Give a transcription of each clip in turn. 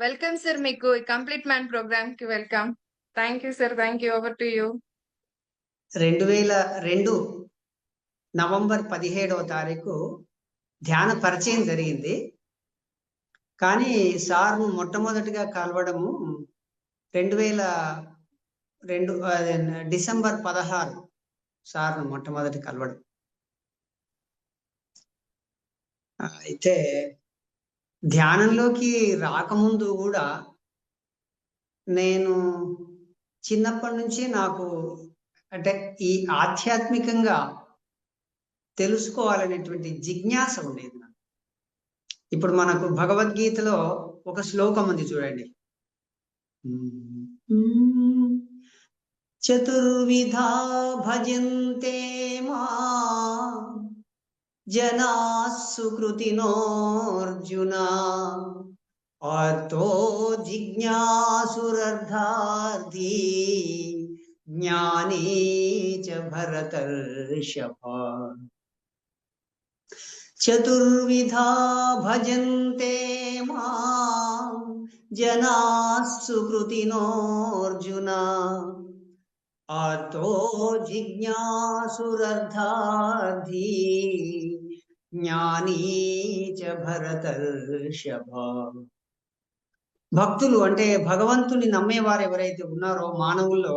Welcome sir. మీకు complete man programme కి welcome. Thank you sir. Thank you. Over to you. 2002 November 17వ తారీఖు ధ్యాన పరిచయం జరిగింది. కానీ సార్ను మొట్టమొదటిగా కలవడము 2002 డిసెంబర్ 16 సార్ను మొట్టమొదటి కలవడం. అయితే ధ్యానంలోకి రాకముందు కూడా నేను చిన్నప్పటి నుంచి నాకు అంటే ఈ ఆధ్యాత్మికంగా తెలుసుకోవాలనేటువంటి జిజ్ఞాస ఉండేది నాకు. ఇప్పుడు మనకు భగవద్గీతలో ఒక శ్లోకం ఉంది చూడండి. చతుర్విధా భజంతే మా జనా సుకృతినోర్జున ఆర్తో జిజ్ఞాసురర్థార్థి జ్ఞానే చ భరతర్షభ. చతుర్విధా భజంతే మాం జనాః సుకృతినోర్జున ఆర్తో జిజ్ఞాసురర్థార్థి జ్ఞానీ చ భరతర్షభ. భక్తులు అంటే భగవంతుని నమ్మేవారు ఎవరైతే ఉన్నారో మానవుల్లో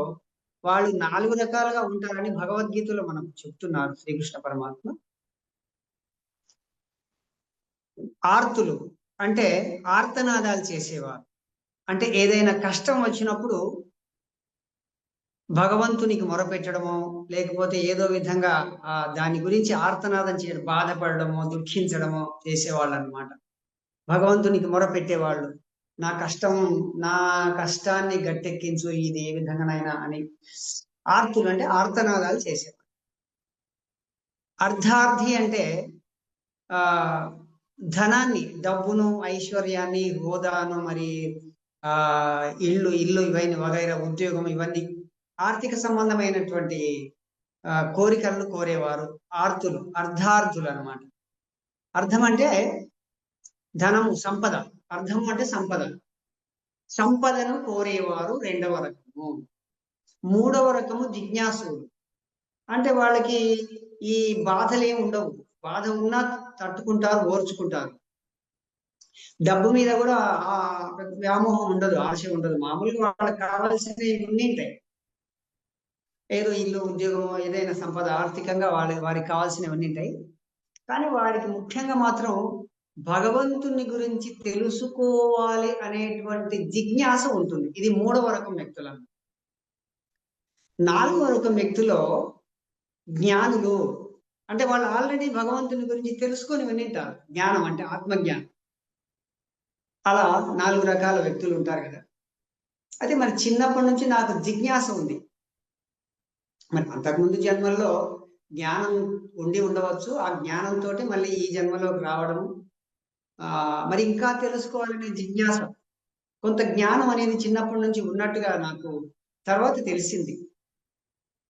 వాళ్ళు 4 రకాలుగా ఉంటారని భగవద్గీతలో మనకు చెప్తున్నారు శ్రీకృష్ణ పరమాత్మ. ఆర్తులు అంటే ఆర్తనాదాలు చేసేవారు, అంటే ఏదైనా కష్టం వచ్చినప్పుడు భగవంతునికి మొరపెట్టడమో లేకపోతే ఏదో విధంగా దాని గురించి ఆర్తనాదం చేయడం, బాధపడడమో దుఃఖించడమో చేసేవాళ్ళు అన్నమాట. భగవంతునికి మొరపెట్టేవాళ్ళు, నా కష్టాన్ని గట్టెక్కించు, ఇది ఏ విధంగానైనా అని. ఆర్తులు అంటే ఆర్తనాదాలు చేసేవాళ్ళు. అర్ధార్థి అంటే ధనాన్ని, డబ్బును, ఐశ్వర్యాన్ని, హోదాను, మరి ఇల్లు ఇవన్నీ వగైరా, ఉద్యోగం, ఇవన్నీ ఆర్థిక సంబంధమైనటువంటి కోరికలను కోరేవారు ఆర్తులు, అర్ధార్థులు అన్నమాట. అర్థం అంటే ధనము, సంపద. అర్థం అంటే సంపద. సంపదను కోరేవారు 2వ రకము. 3వ రకము జిజ్ఞాసులు. అంటే వాళ్ళకి ఈ బాధలేమి ఉండవు, బాధ ఉన్నా తట్టుకుంటారు, ఓర్చుకుంటారు. డబ్బు మీద కూడా వ్యామోహం ఉండదు, ఆశ ఉండదు. మామూలుగా వాళ్ళకి కావాల్సినవి ఉంటాయి, ఏదో ఇల్లు, ఉద్యోగం, ఏదైనా సంపద, ఆర్థికంగా వారికి కావాల్సినవన్నీ ఉంటాయి. కానీ వారికి ముఖ్యంగా మాత్రం భగవంతుని గురించి తెలుసుకోవాలి అనేటువంటి జిజ్ఞాస ఉంటుంది. ఇది 3వ రకం వ్యక్తులను. 4వ రకం వ్యక్తులో జ్ఞానులు అంటే వాళ్ళు ఆల్రెడీ భగవంతుని గురించి తెలుసుకొని వినింటారు. జ్ఞానం అంటే ఆత్మజ్ఞానం. అలా 4 రకాల వ్యక్తులు ఉంటారు కదా. అయితే మరి చిన్నప్పటి నుంచి నాకు జిజ్ఞాస ఉంది. మరి అంతకుముందు జన్మల్లో జ్ఞానం ఉండి ఉండవచ్చు. ఆ జ్ఞానంతో మళ్ళీ ఈ జన్మలోకి రావడము, మరి ఇంకా తెలుసుకోవాలనే జిజ్ఞాస, కొంత జ్ఞానం అనేది చిన్నప్పటి నుంచి ఉన్నట్టుగా నాకు తర్వాత తెలిసింది.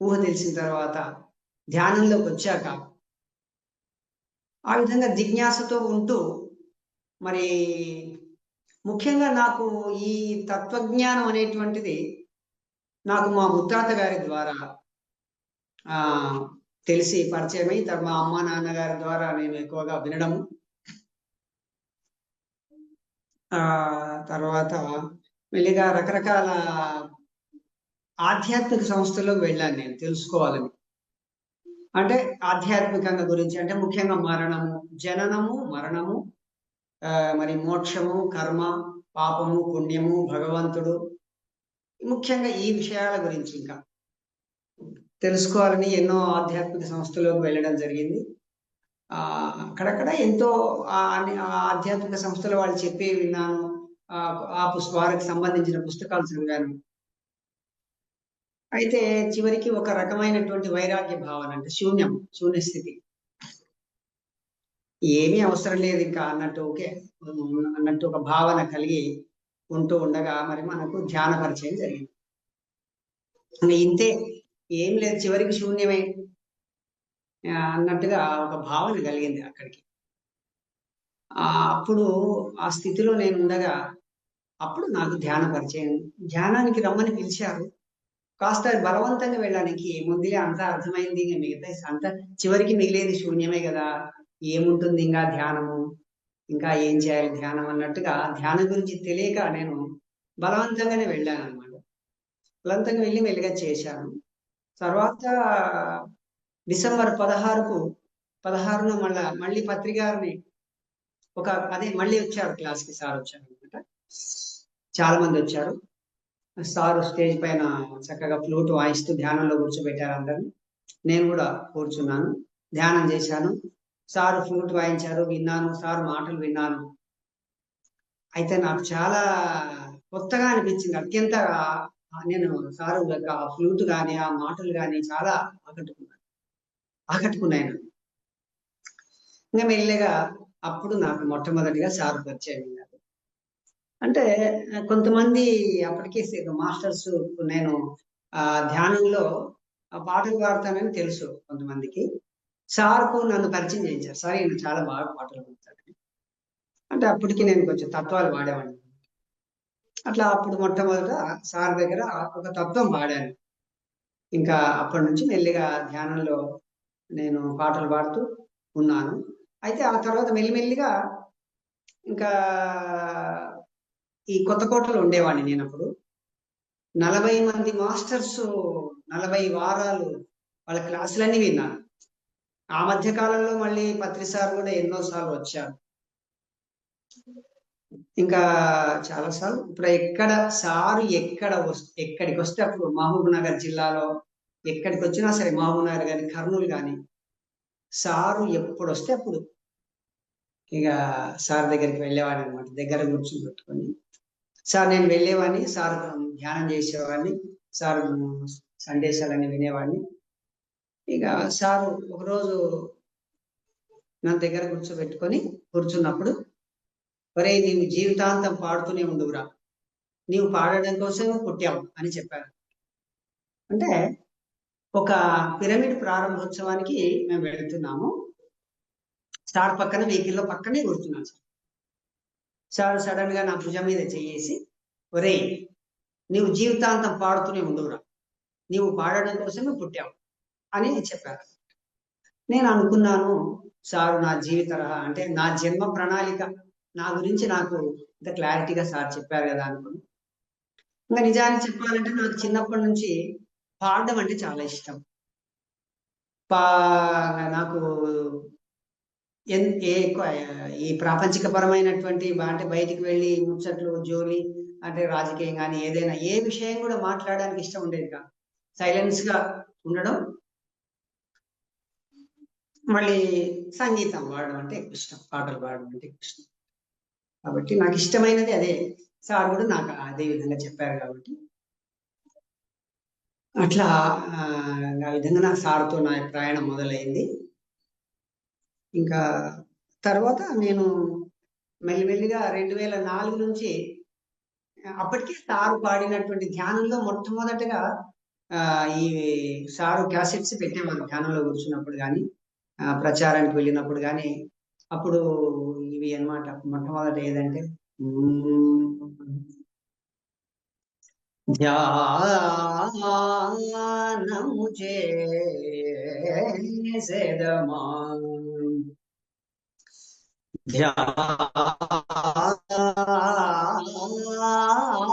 ఊహ తెలిసిన తర్వాత, ధ్యానంలోకి వచ్చాక ఆ విధంగా జిజ్ఞాసతో ఉంటూ, మరి ముఖ్యంగా నాకు ఈ తత్వజ్ఞానం అనేటువంటిది నాకు మా ముత్తాత గారి ద్వారా తెలిసి పరిచయమై, మా అమ్మ నాన్నగారి ద్వారా నేను ఎక్కువగా వినడము, తర్వాత మెల్లిగా రకరకాల ఆధ్యాత్మిక సంస్థల్లోకి వెళ్ళాను నేను తెలుసుకోవాలని. అంటే ఆధ్యాత్మికంగా గురించి అంటే ముఖ్యంగా మరణము, జననము, మరణము, మరి మోక్షము, కర్మ, పాపము, పుణ్యము, భగవంతుడు, ముఖ్యంగా ఈ విషయాల గురించి ఇంకా తెలుసుకోవాలని ఎన్నో ఆధ్యాత్మిక సంస్థల్లోకి వెళ్ళడం జరిగింది. అక్కడక్కడ ఎంతో ఆధ్యాత్మిక సంస్థల వాళ్ళు చెప్పే విన్నాను. వారికి సంబంధించిన పుస్తకాలు చదివాను. అయితే చివరికి ఒక రకమైనటువంటి వైరాగ్య భావన, అంటే శూన్య స్థితి, ఏమీ అవసరం లేదు ఇంకా అన్నట్టు, ఓకే అన్నట్టు ఒక భావన కలిగి ఉంటూ ఉండగా మరి మనకు ధ్యాన పరిచయం జరిగింది. ఇంతే, ఏం లేదు, చివరికి శూన్యమే అన్నట్టుగా ఒక భావన కలిగింది అక్కడికి. అప్పుడు ఆ స్థితిలో నేను ఉండగా అప్పుడు నాకు ధ్యాన పరిచయం. ధ్యానానికి రమ్మని పిలిచారు. కాస్త బలవంతంగా వెళ్ళడానికి ముందులే అంతా అర్థమైంది. మిగతా అంతా చివరికి మిగిలేది శూన్యమే కదా! ఏముంటుంది ఇంకా ధ్యానము? ఇంకా ఏం చేయాలి ధ్యానం అన్నట్టుగా ధ్యానం గురించి తెలియక నేను బలవంతంగానే వెళ్ళాననమాట. బలవంతంగా వెళ్ళి మెల్లిగా చేశాను. తర్వాత డిసెంబర్ 16న మళ్ళీ పత్రికారిని అదే మళ్ళీ వచ్చారు క్లాస్‌కి సార్ వచ్చారనమాట. చాలా మంది వచ్చారు. సార్ స్టేజ్ పైన చక్కగా ఫ్లూట్ వాయిస్తూ ధ్యానంలో కూర్చోబెట్టారు అందరిని. నేను కూడా కూర్చున్నాను. ధ్యానం చేశాను. సార్ ఫ్లూట్ వాయించారు. విన్నాను. సార్ మాటలు విన్నాను. అయితే నాకు చాలా కొత్తగా అనిపించింది. అత్యంత నేను సారు యొక్క ఆ ఫ్లూట్ గాని, ఆ మాటలు గాని చాలా ఆకట్టుకున్నాయి నన్ను. ఇంక మెల్లిగా అప్పుడు నాకు మొట్టమొదటిగా సార్ పరిచయమయ్యారు. అంటే కొంతమంది అప్పటికే మాస్టర్స్ నేను ధ్యానంలో పాటలు పాడతానని తెలుసు కొంతమందికి. సార్‌కు నన్ను పరిచయం చేయించారు. సార్ ఈయన చాలా బాగా పాటలు పాడతాడని. అంటే అప్పటికి నేను కొంచెం తత్వాలు పాడేవాడిని. అట్లా అప్పుడు మొట్టమొదట సార్ దగ్గర ఒక తత్వం పాడాను. ఇంకా అప్పటి నుంచి మెల్లిగా ధ్యానంలో నేను పాటలు పాడుతూ ఉన్నాను. అయితే ఆ తర్వాత మెల్లిమెల్లిగా ఇంకా ఈ కొత్తకోటలో ఉండేవాడిని నేనప్పుడు. 40 మంది మాస్టర్స్ 40 వారాలు వాళ్ళ క్లాసులన్నీ విన్నాను. ఆ మధ్య కాలంలో మళ్ళీ పత్రి సార్ కూడా ఎన్నో సార్లు వచ్చారు. ఇంకా చాలా సార్లు ఇప్పుడు ఎక్కడికొస్తే అప్పుడు మహబూబ్ నగర్ జిల్లాలో ఎక్కడికొచ్చినా సరే మహబూబ్ నగర్ గాని, కర్నూలు గాని సారు ఎప్పుడొస్తే అప్పుడు ఇక సార్ దగ్గరికి వెళ్ళేవాడినన్నమాట. దగ్గర కూర్చోబెట్టుకొని సార్ నేను వెళ్ళేవాడిని. సార్ ధ్యానం చేసేవాడిని. సార్ సందేశాలన్నీ వినేవాడిని. ఇక సారు ఒకరోజు నా దగ్గర కూర్చున్నప్పుడు, ఒరేయ్ నీవు జీవితాంతం పాడుతూనే ఉండువురా. నీవు పాడడం కోసమే పుట్టావు అని చెప్పారు. అంటే ఒక పిరమిడ్ ప్రారంభోత్సవానికి మేము వెళ్తున్నాము. సార్ పక్కన వెహికల్‌లో పక్కనే కూర్చున్నాను సార్. సార్ సడెన్‌గా నా భుజం మీద చెయ్యేసి, ఒరేయ్ నీవు జీవితాంతం పాడుతూనే ఉండువురా. నీవు పాడడం కోసమే పుట్టావు అని చెప్పారు. నేను అనుకున్నాను సారు నా అంటే నా జన్మ ప్రణాళిక నా గురించి నాకు ఇంత క్లారిటీగా సార్ చెప్పారు కదా అనుకుని. ఇంకా నిజానికి చెప్పాలంటే నాకు చిన్నప్పటి నుంచి పాడడం అంటే చాలా ఇష్టం. పా నాకు ఎక్కువ ఈ ప్రాపంచికపరమైనటువంటి అంటే బయటికి వెళ్ళి ముచ్చట్లు, జోలి అంటే రాజకీయం గాని ఏదైనా ఏ విషయం కూడా మాట్లాడడానికి ఇష్టం ఉండేది కాదు. సైలెన్స్‌గా ఉండడం, మళ్ళీ సంగీతం పాడడం అంటే ఎక్కువ ఇష్టం. పాటలు పాడడం అంటే ఎక్కువ ఇష్టం. కాబట్టి నాకు ఇష్టమైనది అదే. సార్ కూడా నాకు అదే విధంగా చెప్పారు కాబట్టి అట్లా ఆ విధంగా నాకు సార్‌తో నా ప్రయాణం మొదలైంది. ఇంకా తర్వాత నేను మెల్లిమెల్లిగా 2004 నుంచి అప్పటికే సారు పాడినటువంటి ధ్యానంలో మొట్టమొదటగా ఈ సారు క్యాసెట్స్ పెట్టేవారు ధ్యానంలో కూర్చున్నప్పుడు గాని, ప్రచారానికి వెళ్ళినప్పుడు గాని, అప్పుడు ఇవి అన్నమాట. మొట్టమొదట ఏదంటే ధ్యానము చేసెదమా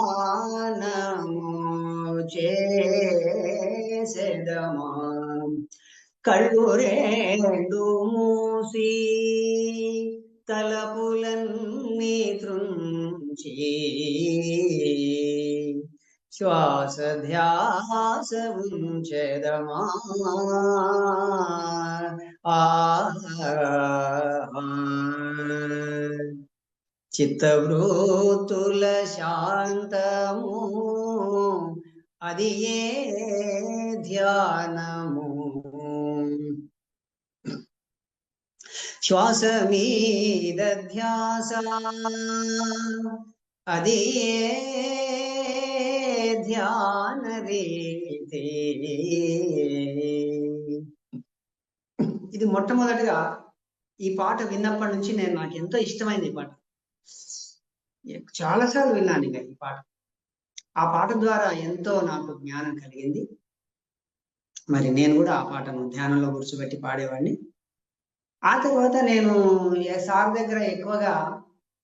ధ్యానము చేసెదమా కళ్ళు రెండు మూసి తలపులన్నీ త్రుంచి శ్వాస ధ్యాస ఉంచెదమా చిత్తవృత్తుల శాంతము అది ఏ ధ్యానము శ్వాస మీద ధ్యాస అది ఏ ధ్యాన రీతి. ఇది మొట్టమొదటిగా ఈ పాట విన్నప్పటి నుంచి నాకు ఎంతో ఇష్టమైంది ఈ పాట. చాలాసార్లు విన్నాను ఇక ఈ పాట. ఆ పాట ద్వారా ఎంతో నాకు జ్ఞానం కలిగింది. మరి నేను కూడా ఆ పాటను ధ్యానంలో కూర్చోబెట్టి పాడేవాడిని. ఆ తర్వాత నేను సార్ దగ్గర ఎక్కువగా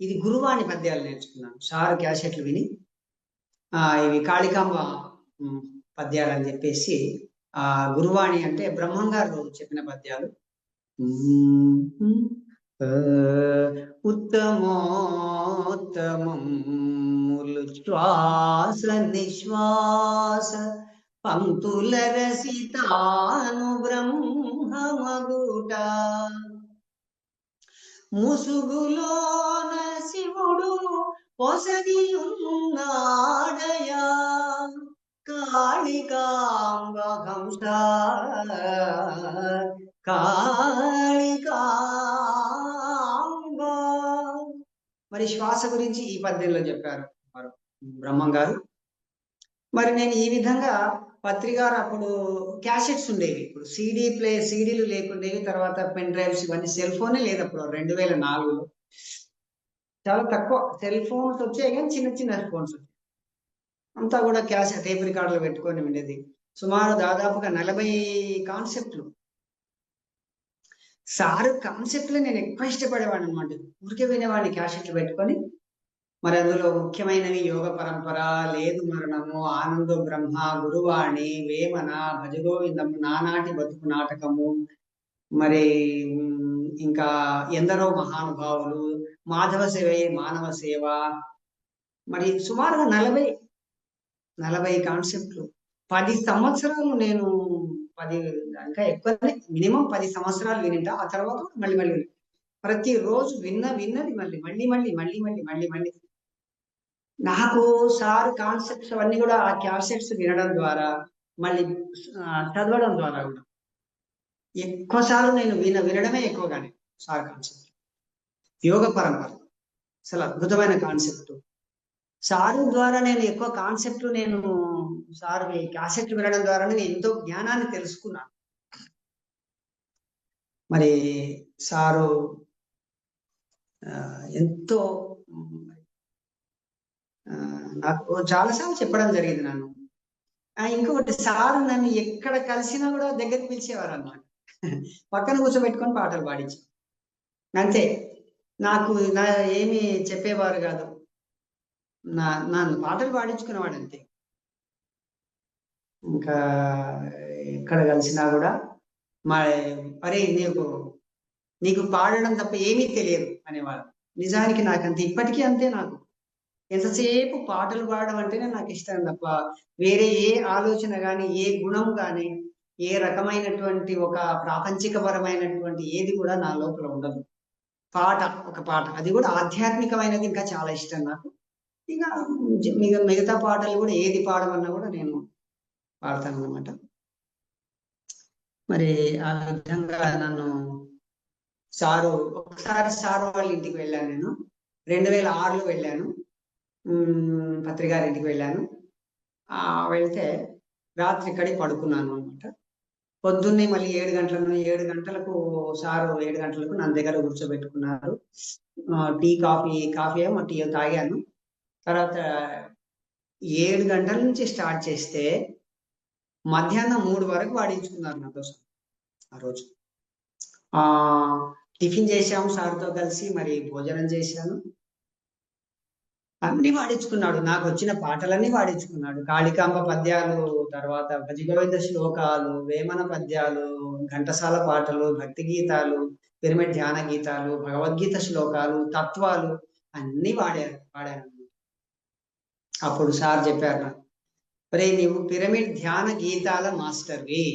ఇది గురువాణి పద్యాలు నేర్చుకున్నాను. సార్ క్యాసెట్లు విని ఇవి కాళికాంబ పద్యాలు అని చెప్పేసి, గురువాణి అంటే బ్రహ్మం గారు చెప్పిన పద్యాలు. ఉత్తమోత్తమములు శ్వాస నిశ్వాస పంక్తుల రసితాను బ్రహ్మమగుట, ముసుగులోన శివుడు పొసగి ఉన్నాడయా కాళికాంబ హంస కాళికాంబ. మరి శ్వాస గురించి ఈ పద్యంలో చెప్పారు వారు బ్రహ్మం గారు. మరి నేను ఈ విధంగా పత్రికారు అప్పుడు క్యాసెట్స్ ఉండేవి, ఇప్పుడు సీడీలు లేకుండేవి. తర్వాత పెన్ డ్రైవ్స్, ఇవన్నీ సెల్ ఫోనే లేదు అప్పుడు 2004లో. చాలా తక్కువ సెల్ ఫోన్స్ వచ్చాయి, కానీ చిన్న చిన్న ఫోన్స్ వచ్చాయి. అంతా కూడా క్యాసెట్ టేప్ రికార్డులు పెట్టుకొని ఉండేది. సుమారు దాదాపుగా 40 కాన్సెప్ట్లు. సారు కాన్సెప్ట్లు నేను ఎక్కువ ఇష్టపడేవాడిని అనమాట. ఊరికే వినేవాడిని క్యాసెట్లు పెట్టుకొని. మరి అందులో ముఖ్యమైనవి యోగ పరంపర, లేదు మరణము, ఆనందో బ్రహ్మ, గురువాణి, వేమన, భజగోవిందము, నానాటి బతుకు నాటకము, మరి ఇంకా ఎందరో మహానుభావులు, మాధవ సేవయే మానవ సేవ. మరి సుమారుగా 40 కాన్సెప్ట్లు. 10 సంవత్సరాలు నేను ఇంకా ఎక్కువనే, మినిమం 10 సంవత్సరాలు వినింటా. ఆ తర్వాత మళ్ళీ ప్రతిరోజు విన్నది మళ్ళీ నాకు సార్ కాన్సెప్ట్స్ అవన్నీ కూడా ఆ క్యాసెట్స్ వినడం ద్వారా, మళ్ళీ చదవడం ద్వారా కూడా ఎక్కువసార్లు నేను వినడమే ఎక్కువగానే సార్ కాన్సెప్ట్. యోగ పరంపర అసలు అద్భుతమైన కాన్సెప్ట్. సారు ద్వారా నేను ఎక్కువ కాన్సెప్ట్, నేను సార్ క్యాసెట్లు వినడం ద్వారా నేను ఎంతో జ్ఞానాన్ని తెలుసుకున్నాను. మరి సారు ఎంతో నాకు చాలాసార్లు చెప్పడం జరిగింది నన్ను. ఇంకొకటి, సార్ నన్ను ఎక్కడ కలిసినా కూడా దగ్గరికి పిలిచేవారు అన్నమాట. పక్కన కూర్చోబెట్టుకొని పాటలు పాడించి, అంతే. నాకు ఏమి చెప్పేవారు కాదు, నన్ను పాటలు పాడించుకునేవాడు అంతే. ఇంకా ఎక్కడ కలిసినా కూడా అరే నీకు పాడడం తప్ప ఏమీ తెలియదు అనేవాడు. నిజానికి నాకంతే, ఇప్పటికీ అంతే. నాకు ఎంతసేపు పాటలు పాడడం అంటేనే నాకు ఇష్టం తప్ప వేరే ఏ ఆలోచన కానీ, ఏ గుణం కానీ, ఏ రకమైనటువంటి ఒక ప్రాపంచికపరమైనటువంటి ఏది కూడా నా లోపల ఉండదు. ఒక పాట, అది కూడా ఆధ్యాత్మికమైనది, ఇంకా చాలా ఇష్టం నాకు. ఇక మిగతా పాటలు కూడా ఏది పాడమన్నా కూడా నేను పాడతాను అన్నమాట. మరి ఆ విధంగా నన్ను ఒకసారి సారు వాళ్ళ ఇంటికి వెళ్ళాను. నేను 2006లో వెళ్ళాను, పత్రికారి ఇంటికి వెళ్ళాను. వెళ్తే రాత్రి ఇక్కడే పడుకున్నాను అనమాట. పొద్దున్నే మళ్ళీ 7 గంటలకు సారు 7 గంటలకు నా దగ్గర కూర్చోబెట్టుకున్నారు. కాఫీ ఏమో టీ తాగాను. తర్వాత 7 గంటల నుంచి స్టార్ట్ చేస్తే మధ్యాహ్నం 3 వరకు వాడించుకున్నారు నాతో ఆ రోజు. టిఫిన్ చేశాము సార్తో కలిసి, మరి భోజనం చేశాను. అన్ని వాడించుకున్నాడు, నాకు వచ్చిన పాటలన్నీ వాడించుకున్నాడు. కాళికాంబ పద్యాలు, తర్వాత భజగోవింద శ్లోకాలు, వేమన పద్యాలు, ఘంటసాల పాటలు, భక్తి గీతాలు, పిరమిడ్ ధ్యాన గీతాలు, భగవద్గీత శ్లోకాలు, తత్వాలు అన్ని పాడాను. అప్పుడు సార్ చెప్పారు నాకు, మరి నీవు పిరమిడ్ ధ్యాన గీతాల మాస్టర్వి,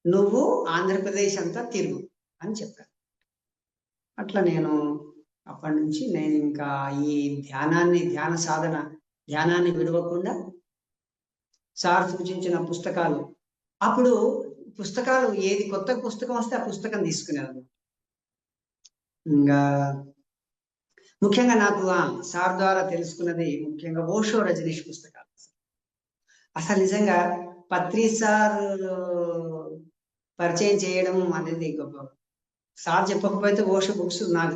నువ్వు ఆంధ్రప్రదేశ్ అంతా తిరుగు అని చెప్పారు. అట్లా నేను అప్పటి నుంచి నేను ఇంకా ఈ ధ్యానాన్ని విడవకుండా సార్ సూచించిన పుస్తకాలు, అప్పుడు పుస్తకాలు ఏది కొత్త పుస్తకం వస్తే ఆ పుస్తకం తీసుకునేవారు. ఇంకా ముఖ్యంగా నాకు సార్ ద్వారా తెలుసుకున్నది ముఖ్యంగా ఓషో రజనీష్ పుస్తకాలు. అసలు నిజంగా పత్రి సార్ పరిచయం చేయడం అనేది గొప్ప. సార్ చెప్పకపోతే ఓషో బుక్స్ నాకు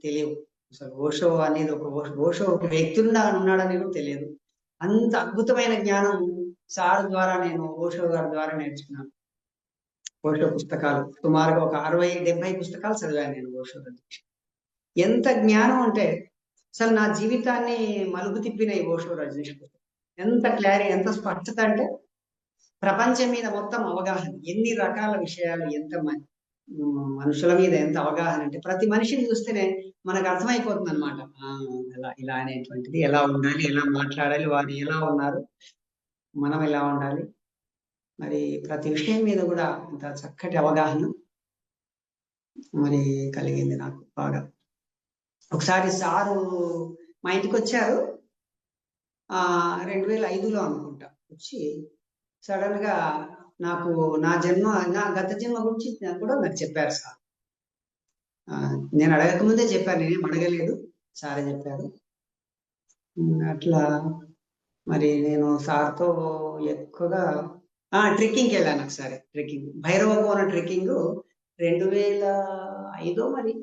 తెలియవు. అసలు ఓషో అనేది ఓషో ఒక వ్యక్తి ఉన్నాడని కూడా తెలియదు. అంత అద్భుతమైన జ్ఞానం సార్ ద్వారా నేను ఓషో గారి ద్వారా నేర్చుకున్నాను. ఓషో పుస్తకాలు సుమారుగా ఒక 60-70 పుస్తకాలు చదివాను నేను ఓషో గురించి. ఎంత జ్ఞానం అంటే అసలు నా జీవితాన్ని మలుపు తిప్పిన ఈ ఓషో రజనీష్ పుస్తకం. ఎంత ఎంత స్పష్టత అంటే ప్రపంచం మీద మొత్తం అవగాహన, ఎన్ని రకాల విషయాలు, మనుషుల మీద ఎంత అవగాహన అంటే ప్రతి మనిషిని చూస్తేనే మనకు అర్థమైపోతుంది అనమాట. ఇలా అనేటువంటిది ఎలా ఉండాలి, ఎలా మాట్లాడాలి, వారు ఎలా ఉన్నారు, మనం ఎలా ఉండాలి, మరి ప్రతి విషయం మీద కూడా ఇంత చక్కటి అవగాహన మరి కలిగింది నాకు బాగా. ఒకసారి సారు మా ఇంటికి వచ్చారు 2005లో అనుకుంటా. వచ్చి సడన్ గా నాకు నా గత జన్మ గురించి కూడా నాకు చెప్పారు సార్. నేను అడగకముందే చెప్పాను, నేనేం అడగలేదు, సారే చెప్పారు. అట్లా మరి నేను సార్తో ఎక్కువగా ట్రెక్కింగ్కి వెళ్ళాను ఒకసారి. ట్రెక్కింగ్ భైరవకోన ట్రెక్కింగ్ 2005 మరి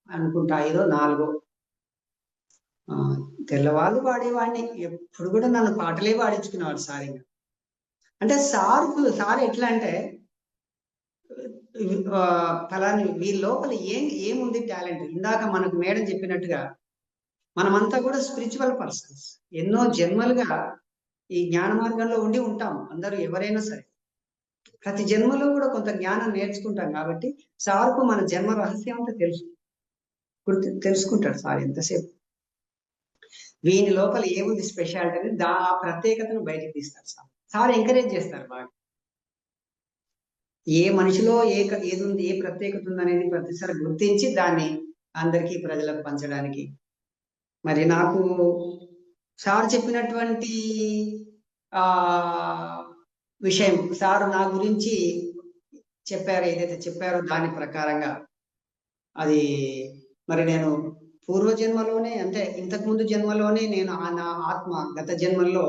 అనుకుంటా, 2004 తెల్లవాళ్ళు పాడేవాడిని. ఎప్పుడు కూడా నన్ను పాటలే పాడించుకునేవాడు సార్. ఇంకా అంటే సార్ ఎట్లా అంటే ఫలాని వీళ్ళ లోపల ఏముంది టాలెంట్. ఇందాక మనకు మేడం చెప్పినట్టుగా మనమంతా కూడా స్పిరిచువల్ పర్సన్స్. ఎన్నో జన్మలుగా ఈ జ్ఞాన మార్గంలో ఉండి ఉంటాం అందరూ, ఎవరైనా సరే. ప్రతి జన్మలో కూడా కొంత జ్ఞానం నేర్చుకుంటాం కాబట్టి సార్కు మన జన్మ రహస్యం అంతా తెలుసుకుంటాడు సార్ ఎంతసేపు. వీని లోపల ఏముంది స్పెషాలిటీ అనేది ఆ ప్రత్యేకతను బయటకు తీస్తారు సార్ ఎంకరేజ్ చేస్తారు బాగా. ఏ మనిషిలో ఏది ఉంది, ఏ ప్రత్యేకత ఉంది అనేది ప్రతిసారి గుర్తించి దాన్ని అందరికీ ప్రజలకు పంచడానికి. మరి నాకు సార్ చెప్పినటువంటి విషయం, సార్ నా గురించి చెప్పారు, ఏదైతే చెప్పారో దాని ప్రకారంగా అది మరి నేను పూర్వజన్మలోనే, అంటే ఇంతకుముందు జన్మలోనే నేను నా ఆత్మ గత జన్మల్లో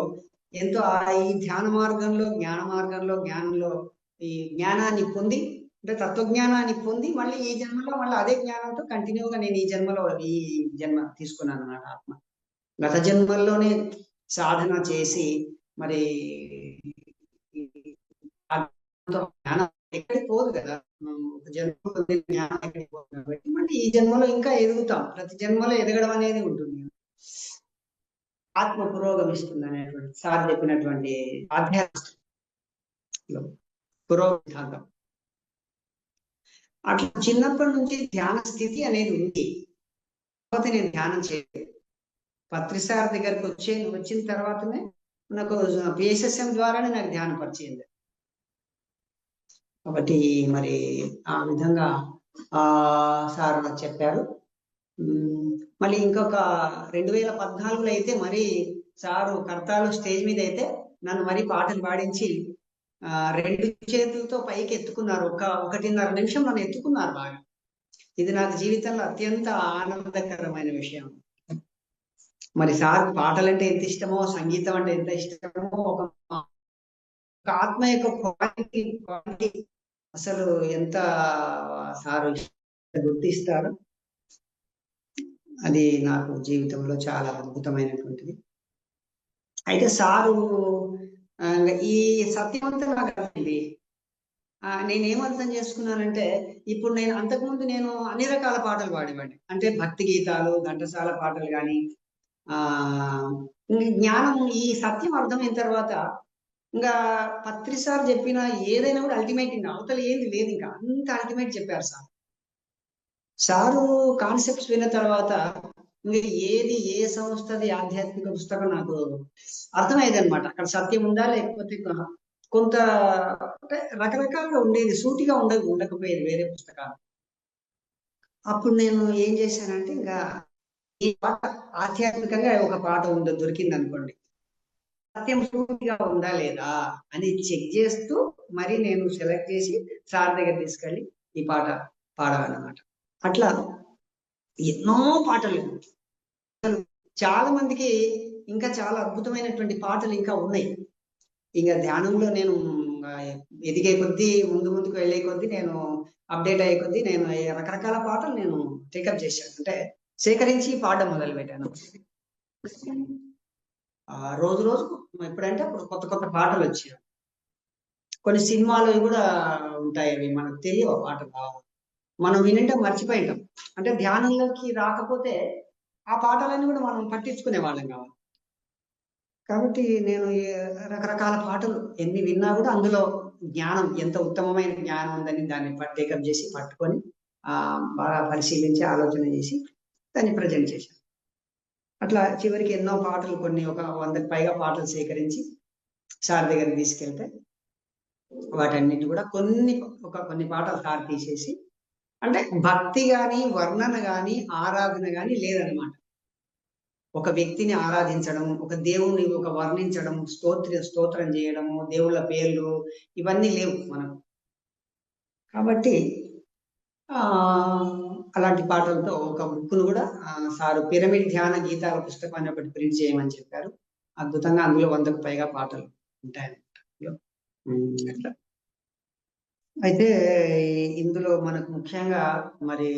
ఎంతో ఈ ధ్యాన మార్గంలో, జ్ఞానంలో ఈ జ్ఞానాన్ని పొంది, అంటే తత్వజ్ఞానాన్ని పొంది మళ్ళీ ఈ జన్మలో మళ్ళీ అదే జ్ఞానంతో కంటిన్యూగా నేను ఈ జన్మ తీసుకున్నాను అన్నమాట. ఆత్మ గత జన్మల్లోనే సాధన చేసి మరి జ్ఞానం ఎక్కడికి పోదు కదా, ఒక జన్మ జ్ఞానం ఎక్కడికి పోదు కాబట్టి మళ్ళీ ఈ జన్మలో ఇంకా ఎదుగుతాం. ప్రతి జన్మలో ఎదగడం అనేది ఉంటుంది, ఆత్మ పురోగమిస్తుంది అనేటువంటి సార్ చెప్పినటువంటి ఆధ్యాత్మిక పురోగమితాంతం. అట్లా చిన్నప్పటి నుంచి ధ్యాన స్థితి అనేది ఉంది. తర్వాత నేను ధ్యానం చేయలేదు. పత్రిసార్ దగ్గరకు వచ్చిన తర్వాతనే నాకు పిఎస్ఎస్ఎం ద్వారానే నాకు ధ్యానం పరిచయం. కాబట్టి మరి ఆ విధంగా సార్ నాకు చెప్పారు. మళ్ళీ ఇంకొక 2014లో అయితే మరి సారు కర్తాలు స్టేజ్ మీద అయితే నన్ను మరి పాటలు పాడించి 2 చేతులతో పైకి ఎత్తుకున్నారు. 1.5 నిమిషం నన్ను ఎత్తుకున్నారు బాగా. ఇది నాకు జీవితంలో అత్యంత ఆనందకరమైన విషయం. మరి సార్ పాటలంటే ఎంత ఇష్టమో, సంగీతం అంటే ఎంత ఇష్టమో, ఒక ఆత్మ యొక్క క్వాలిటీ అసలు ఎంత సారు గుర్తిస్తారు. అది నాకు జీవితంలో చాలా అద్భుతమైనటువంటిది. అయితే సారు ఈ సత్యవంతం నాకు అర్థమైంది. నేనేమర్థం చేసుకున్నానంటే, ఇప్పుడు నేను అంతకుముందు నేను అన్ని రకాల పాటలు పాడేవాడిని. అంటే భక్తి గీతాలు, ఘంటసాల పాటలు కానీ, జ్ఞానం ఈ సత్యం అర్థమైన తర్వాత ఇంకా పత్రిసార్ చెప్పిన ఏదైనా కూడా అల్టిమేట్, ఇంకా అవతల ఏంది లేదు, ఇంకా అంత అల్టిమేట్ చెప్పారు సారు కాన్సెప్ట్స్ విన్న తర్వాత ఇంకా ఏ సంస్థది ఆధ్యాత్మిక పుస్తకం నాకు అర్థమయ్యేది అనమాట. అక్కడ సత్యం ఉందా లేకపోతే కొంత రకరకాలుగా ఉండేది, సూటిగా ఉండకపోయేది వేరే పుస్తకాలు. అప్పుడు నేను ఏం చేశానంటే, ఇంకా ఈ పాట ఆధ్యాత్మికంగా ఒక పాట దొరికింది అనుకోండి, సత్యం సూటిగా ఉందా లేదా అని చెక్ చేస్తూ మరి నేను సెలెక్ట్ చేసి సార్ దగ్గర తీసుకెళ్ళి ఈ పాట పాడాలన్నమాట. అట్లా ఎన్నో పాటలు, చాలా మందికి ఇంకా చాలా అద్భుతమైనటువంటి పాటలు ఇంకా ఉన్నాయి. ఇంకా ధ్యానంలో నేను ఎదిగే కొద్దీ, ముందుకు వెళ్ళే కొద్దీ, నేను అప్డేట్ అయ్యే కొద్దీ నేను రకరకాల పాటలు నేను టేకప్ చేశాను. అంటే సేకరించి పాడడం మొదలు పెట్టాను. రోజు రోజుకు ఎప్పుడంటే అప్పుడు కొత్త కొత్త పాటలు వచ్చాయి. కొన్ని సినిమాలు కూడా ఉంటాయి, అవి మనకు తెలియవు పాటలు. మనం వినింటే మర్చిపోయింటాం. అంటే ధ్యానంలోకి రాకపోతే ఆ పాటలన్నీ కూడా మనం పట్టించుకునే వాళ్ళం కావాలి. కాబట్టి నేను రకరకాల పాటలు ఎన్ని విన్నా కూడా అందులో జ్ఞానం, ఎంత ఉత్తమమైన జ్ఞానం ఉందని దాన్ని టేకప్ చేసి పట్టుకొని బాగా పరిశీలించి ఆలోచన చేసి దాన్ని ప్రజెంట్ చేశాను. అట్లా చివరికి ఎన్నో పాటలు, కొన్ని ఒక 100కి పైగా పాటలు సేకరించి సార్ దగ్గరికి తీసుకెళ్తే వాటన్నిటి కూడా కొన్ని పాటలు సార్ తీసేసి, అంటే భక్తి గాని, వర్ణన గాని, ఆరాధన గాని లేదనమాట. ఒక వ్యక్తిని ఆరాధించడం, ఒక దేవుణ్ణి వర్ణించడం, స్తోత్రం చేయడము, దేవుళ్ళ పేర్లు ఇవన్నీ లేవు మనకు. కాబట్టి అలాంటి పాటలతో ఒక బుక్ను కూడా సారు పిరమిడ్ ధ్యాన గీతాల పుస్తకాన్ని ఒకటి ప్రింట్ చేయమని చెప్పారు. అద్భుతంగా అందులో 100కు పైగా పాటలు ఉంటాయన్నమాట. అయితే ఇందులో మనకు ముఖ్యంగా మరి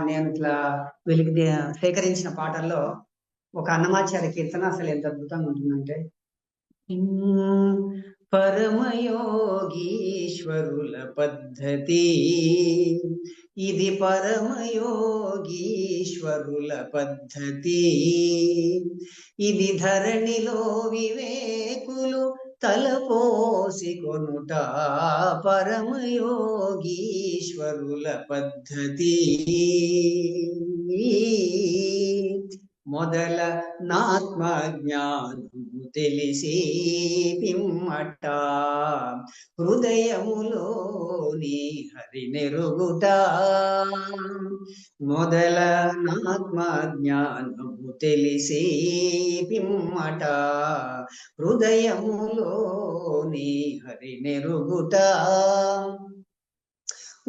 నేను ఇట్లా సేకరించిన పాటల్లో ఒక అన్నమాచార్య కీర్తన అసలు ఎంత అద్భుతంగా ఉంటుందంటే, పరమయోగీశ్వరుల పద్ధతి, ఇది పరమయోగీశ్వరుల పద్ధతి, ఇది ధరణిలో వివేకులు తలపోసి కొనుట, పరమయోగీశ్వరుల పద్ధతి, మొదల నాత్మ జ్ఞానము తెలిసి పిమ్మట, హృదయములోని హరినెరుగుట, మొదల నాత్మ జ్ఞానము తెలిసి పిమ్మట, హృదయములోని హరినెరుగుట,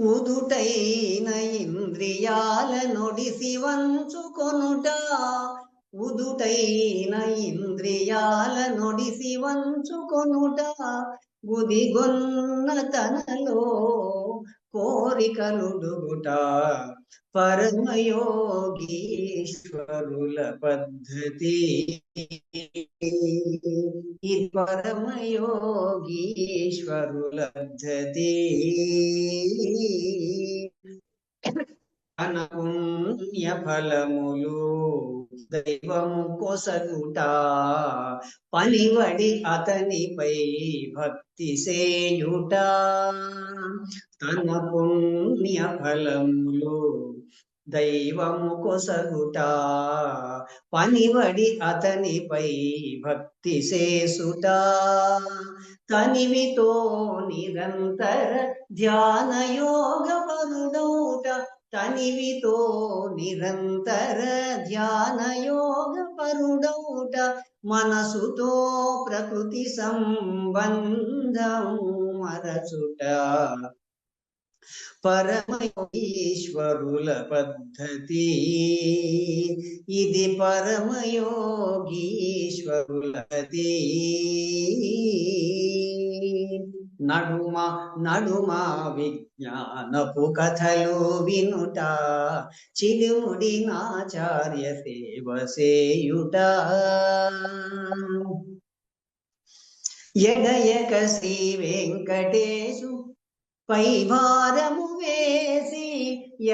ఉదుటైన ఇంద్రియాల నొడిసి వంచుకొనుట, ఉదుటైన ఇంద్రియాల నొడిసి వంచుకొనుట, గుదిగొన్న తనలో కోరికలుడుగుట, పరమయోగీశ్వరుల పద్ధతి, ఇది పరమయోగీశ్వరుల పద్ధతి, తన పుణ్య ఫలములు దైవము కొసగుట, పనివడి అతనిపై భక్తి సేయుట, తన పుణ్య ఫలములు దైవము కొసగుట, పనివడి అతనిపై భక్తి సేసుట, తనివితో నిరంతర ధ్యాన యోగ పరుడౌట, తనివితో నిరంతర ధ్యాన యోగ పరుడౌట, మనసుతో ప్రకృతి సంబంధం మరచుట, పరమయోగీశ్వరుల పద్ధతి, ఇది పరమయోగీశ్వరుల పద్ధతి, నడుమ నడుమ విజ్ఞానపు కథలు వినుట, చిలుముడినాచార్య సేవ సేయుట, ఎడయక శ్రీ వెంకటేశు పై భారము వేసి,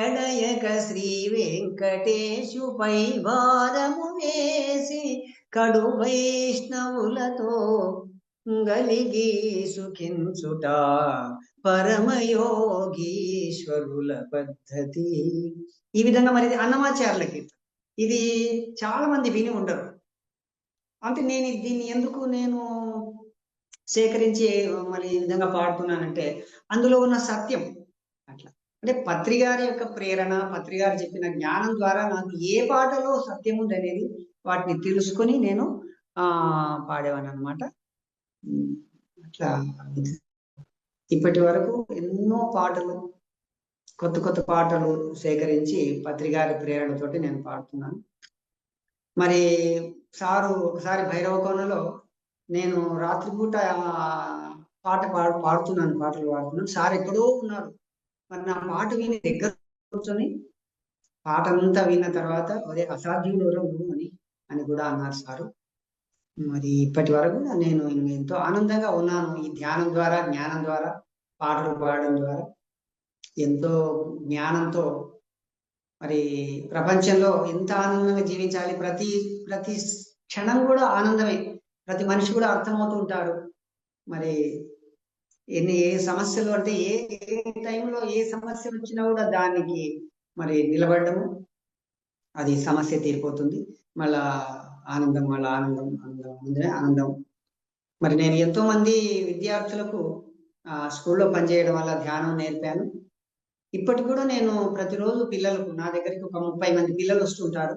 ఎడయక శ్రీ వెంకటేశు పై భారము వేసి, కడు వైష్ణవులతో గలిగి సుఖించుట, పరమయోగీశ్వరుల పద్ధతి. ఈ విధంగా మరి అన్నమాచార్యులకి ఇది చాలా మంది విని ఉండరు. అంటే దీన్ని ఎందుకు నేను సేకరించి మరి ఈ విధంగా పాడుతున్నానంటే, అందులో ఉన్న సత్యం అట్లా. అంటే పత్రిగారి యొక్క ప్రేరణ, పత్రిగారు చెప్పిన జ్ఞానం ద్వారా నాకు ఏ పాటలో సత్యం ఉంది అనేది వాటిని తెలుసుకొని నేను పాడేవాను అనమాట. అట్లా ఇప్పటి వరకు ఎన్నో పాటలు, కొత్త కొత్త పాటలు సేకరించి పత్రిగారి ప్రేరణతోటి నేను పాడుతున్నాను. మరి సారు ఒకసారి భైరవ కోనలో నేను రాత్రిపూట పాటలు పాడుతున్నాను. సార్ ఎక్కడో ఉన్నారు. మరి నా పాట విని దగ్గర కూర్చొని పాటంతా విన్న తర్వాత అదే అసాధ్యుడు ఎవరో నువ్వు అని కూడా అన్నారు సారు. మరి ఇప్పటి వరకు కూడా నేను ఎంతో ఆనందంగా ఉన్నాను. ఈ ధ్యానం ద్వారా, జ్ఞానం ద్వారా, పాటలు పాడడం ద్వారా ఎంతో జ్ఞానంతో మరి ప్రపంచంలో ఎంత ఆనందంగా జీవించాలి, ప్రతి ప్రతి క్షణం కూడా ఆనందమే. ప్రతి మనిషి కూడా అర్థమవుతూ ఉంటారు. మరి ఏ సమస్యలు అంటే ఏ ఏ టైంలో ఏ సమస్య వచ్చినా కూడా దానికి మరి నిలబడము, అది సమస్య తీరిపోతుంది. మళ్ళా ఆనందం, మళ్ళా ఆనందం, ఆనందం, ఆనందమే ఆనందం. మరి నేను ఎంతో మంది విద్యార్థులకు స్కూల్లో పనిచేయడం వల్ల ధ్యానం నేర్పాను. ఇప్పటికి కూడా నేను ప్రతిరోజు పిల్లలకు, నా దగ్గరికి ఒక 30 మంది పిల్లలు వస్తుంటారు.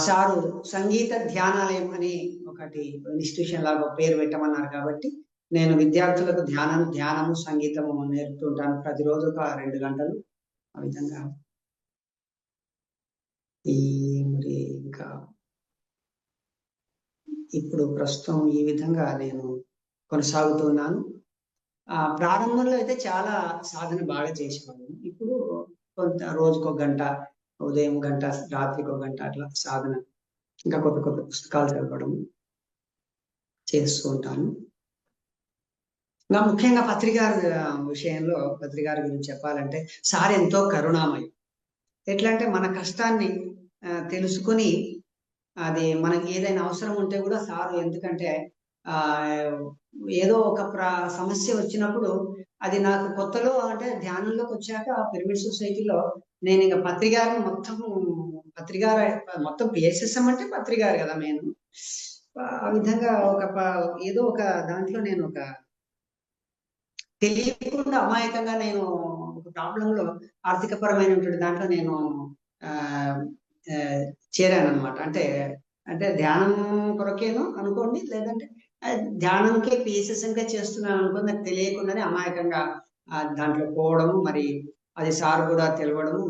సారు సంగీత ధ్యానాలయం అని ఒకటి ఇన్స్టిట్యూషన్ లాగా పేరు పెట్టమన్నారు కాబట్టి నేను విద్యార్థులకు ధ్యానము, సంగీతము నేర్పుతుంటాను ప్రతిరోజు ఒక 2 గంటలు. ఆ విధంగా మరి ఇంకా ఇప్పుడు ప్రస్తుతం ఈ విధంగా నేను కొనసాగుతున్నాను. ప్రారంభంలో అయితే చాలా సాధన బాగా చేసేవాడిని. ఇప్పుడు కొంత రోజుకు 1 గంట, ఉదయం గంట, రాత్రికి 1 గంట అట్లా సాధన, ఇంకా కొత్త కొత్త పుస్తకాలు చదవడం చేస్తూ ఉంటాను. ఇంకా ముఖ్యంగా పత్రికారు విషయంలో, పత్రికారు గురించి చెప్పాలంటే సార్ ఎంతో కరుణామయం. ఎట్లా అంటే మన కష్టాన్ని తెలుసుకుని అది మనకి ఏదైనా అవసరం ఉంటే కూడా సారు, ఎందుకంటే ఏదో ఒక సమస్య వచ్చినప్పుడు అది నాకు కొత్తలో అంటే ధ్యానంలోకి వచ్చాక పిరమిడ్ సొసైటీలో నేను ఇంకా పత్రికారిని మొత్తం పిఎస్ఎస్ఎం అంటే పత్రికారు కదా నేను. ఆ విధంగా ఏదో ఒక దాంట్లో నేను ఒక తెలియకుండా అమాయకంగా నేను ఒక ప్రాబ్లంలో ఆర్థిక పరమైనటువంటి దాంట్లో నేను చేరాను అనమాట. అంటే ధ్యానం కొరకేను అనుకోండి, లేదంటే ధ్యానంకే పిఎస్ఎస్ఎంకే చేస్తున్నాను అనుకోండి. నాకు తెలియకుండానే అమాయకంగా దాంట్లో పోవడము, మరి అది సారు కూడా తెలవడము,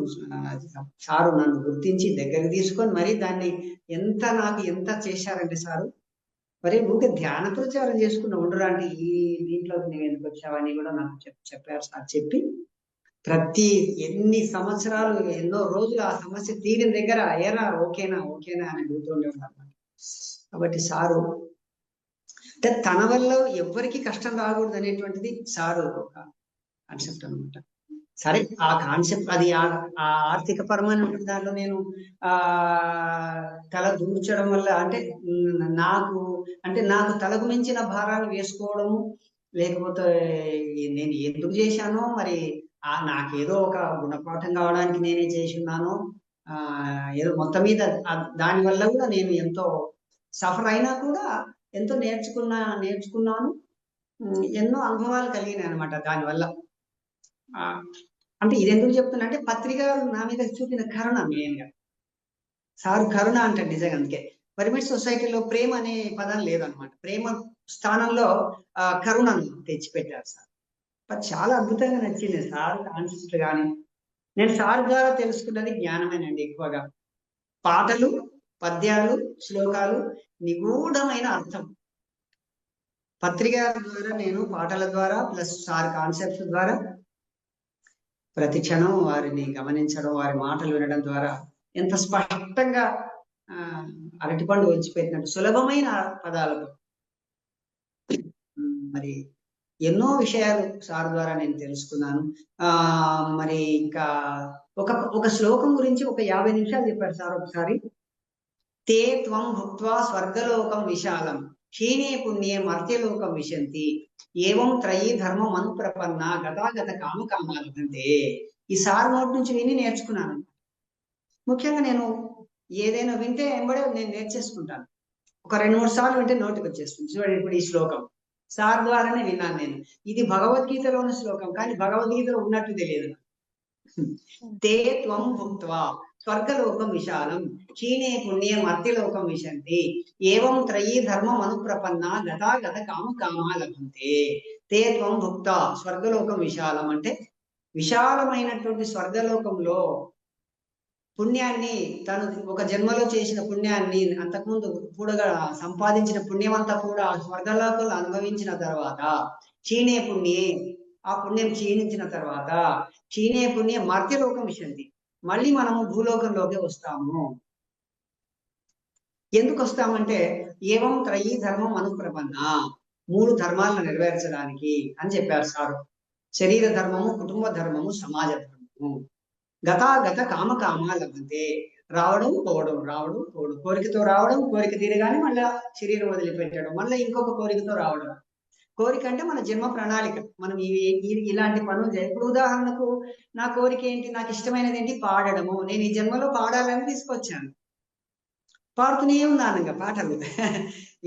సారు నన్ను గుర్తించి దగ్గరికి తీసుకొని మరి దాన్ని నాకు ఎంత చేశారంటే సారు, మరి ఊరికే ధ్యాన ప్రచారం చేసుకున్న ఉండరా అంటే ఈ దీంట్లోకి నేను ఎందుకు వచ్చావని కూడా నాకు చెప్పారు సార్. చెప్పి ప్రతి ఎన్ని సంవత్సరాలు, ఎన్నో రోజులు ఆ సమస్య తీరిన దగ్గర ఏరా ఓకేనా ఓకేనా అని అడుగుతుండేవాడు. కాబట్టి సారు అంటే తన వల్ల ఎవ్వరికి కష్టం రాకూడదు అనేటువంటిది సారు ఒక కాన్సెప్ట్ అనమాట. సరే, ఆ కాన్సెప్ట్ అది ఆ ఆర్థిక పరమైనటువంటి దాంట్లో నేను తల దూర్చడం వల్ల నాకు తలకు మించిన భారాన్ని వేసుకోవడము, లేకపోతే నేను ఎందుకు చేశానో మరి నాకేదో ఒక గుణపాఠం కావడానికి నేనే చేసి ఉన్నాను. ఏదో మొత్తం మీద దాని వల్ల కూడా నేను ఎంతో సఫర్ అయినా కూడా ఎంతో నేర్చుకున్నాను. ఎన్నో అనుభవాలు కలిగినాయి అనమాట దానివల్ల. అంటే ఇది ఎందుకు చెప్తున్నా అంటే పత్రికారు నా మీద చూపిన కరుణ మెయిన్ గా. సారు కరుణ అంటే నిజంగా. అందుకే పిరమిడ్ సొసైటీలో ప్రేమ అనే పదం లేదనమాట. ప్రేమ స్థానంలో కరుణను తెచ్చిపెట్టారు సార్. చాలా అద్భుతంగా నచ్చింది సార్ కాన్సెప్ట్ గాని. నేను సార్ ద్వారా తెలుసుకున్నది జ్ఞానమేనండి ఎక్కువగా. పాటలు, పద్యాలు, శ్లోకాలు, నిగూఢమైన అర్థం. పత్రిక ద్వారా నేను పాటల ద్వారా ప్లస్ సార్ కాన్సెప్ట్స్ ద్వారా ప్రతి క్షణం వారిని గమనించడం, వారి మాటలు వినడం ద్వారా ఎంత స్పష్టంగా అరటిపండు వంచిపెట్టినట్టు సులభమైన పదాలతో మరి ఎన్నో విషయాలు సార్ ద్వారా నేను తెలుసుకున్నాను. మరి ఇంకా ఒక శ్లోకం గురించి ఒక 50 నిమిషాలు చెప్పారు సార్ ఒకసారి. తే త్వం భుక్త్వా స్వర్గలోకం విశాలం క్షీణే పుణ్యే మర్త్యలోకం విశంతి ఏవం త్రయీ ధర్మం అనుప్రపన్న గతాగత కామకామాలంటే. ఈ సార్ నోటి నుంచి విని నేర్చుకున్నాను. ముఖ్యంగా నేను ఏదైనా వింటే ఎంబడే నేను నేర్చేసుకుంటాను. ఒక 2-3 సార్లు వింటే నోటికి వచ్చేస్తుంది. చూడండి, ఇప్పుడు ఈ శ్లోకం సార్ ద్వారానే విన్నాను నేను. ఇది భగవద్గీతలో ఉన్న శ్లోకం, కానీ భగవద్గీతలో ఉన్నట్టు తెలియదు. తే త్వం భుక్త్వా స్వర్గలోకం విశాలం క్షీణే పుణ్యే మర్త్యలోకం విశంతి ఏవం త్రయీ ధర్మం అనుప్రపన్న గతాగత కామా లభంతే. తే త్వం భుక్త స్వర్గలోకం విశాలం అంటే విశాలమైనటువంటి స్వర్గలోకంలో పుణ్యాన్ని, తను ఒక జన్మలో చేసిన పుణ్యాన్ని, అంతకుముందు కూడా సంపాదించిన పుణ్యమంతా కూడా స్వర్గలోకంలో అనుభవించిన తర్వాత క్షీణే పుణ్యే, ఆ పుణ్యం క్షీణించిన తర్వాత క్షీణే పుణ్యం మర్త్యలోకం విశంతి, మళ్ళీ మనము భూలోకంలోకి వస్తాము. ఎందుకు వస్తామంటే ఏవం త్రయీ ధర్మం అనుప్రపన్న, 3 ధర్మాలను నెరవేర్చడానికి అని చెప్పారు సారు. శరీర ధర్మము, కుటుంబ ధర్మము, సమాజ ధర్మము. గతాగత కామ కామాలంతే, రావడం పోవడం, రావడం పోవడం, కోరికతో రావడం, కోరిక తీరగానే మళ్ళా శరీరం వదిలిపెట్టడం, మళ్ళీ ఇంకొక కోరికతో రావడం. కోరిక అంటే మన జన్మ ప్రణాళిక. మనం ఇలాంటి పనులు చేయాలి. ఇప్పుడు ఉదాహరణకు నా కోరిక ఏంటి, నాకు ఇష్టమైనది ఏంటి, పాడడము. నేను ఈ జన్మలో పాడాలని తీసుకొచ్చాను, పాడుతూనే ఉన్నాను ఇంకా పాటలు.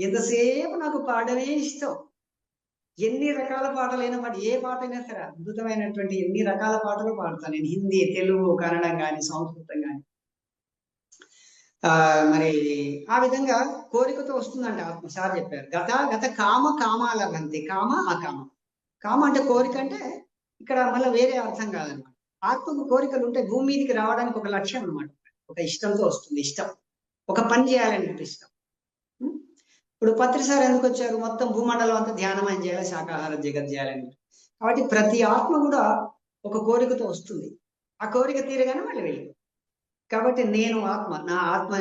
ఎంతసేపు నాకు పాడమే ఇష్టం. ఎన్ని రకాల పాటలైనా పాట, ఏ పాట అయినా సరే అద్భుతమైనటువంటి ఎన్ని రకాల పాటలు పాడతాను నేను. హిందీ, తెలుగు, కన్నడం కానీ, సంస్కృతం కానీ. మరి ఆ విధంగా కోరికతో వస్తుందంటే ఆత్మ. సార్ చెప్పారు గత కామ కామాలంతే. కామ అకామ. కామ అంటే కోరిక అంటే ఇక్కడ మళ్ళీ వేరే అర్థం కాదనమాట. ఆత్మకు కోరికలు ఉంటే భూమి మీదకి రావడానికి ఒక లక్ష్యం అనమాట. ఒక ఇష్టంతో వస్తుంది. ఇష్టం, ఒక పని చేయాలని ఇష్టం. ఇప్పుడు పత్రిసారి ఎందుకు వచ్చారు? మొత్తం భూమండలం అంతా ధ్యానమయం చేయాలి, శాకాహార జగత్ చేయాలని. కాబట్టి ప్రతి ఆత్మ కూడా ఒక కోరికతో వస్తుంది. ఆ కోరిక తీరగానే మళ్ళీ వెళ్ళి. కాబట్టి నేను ఆత్మ, నా ఆత్మ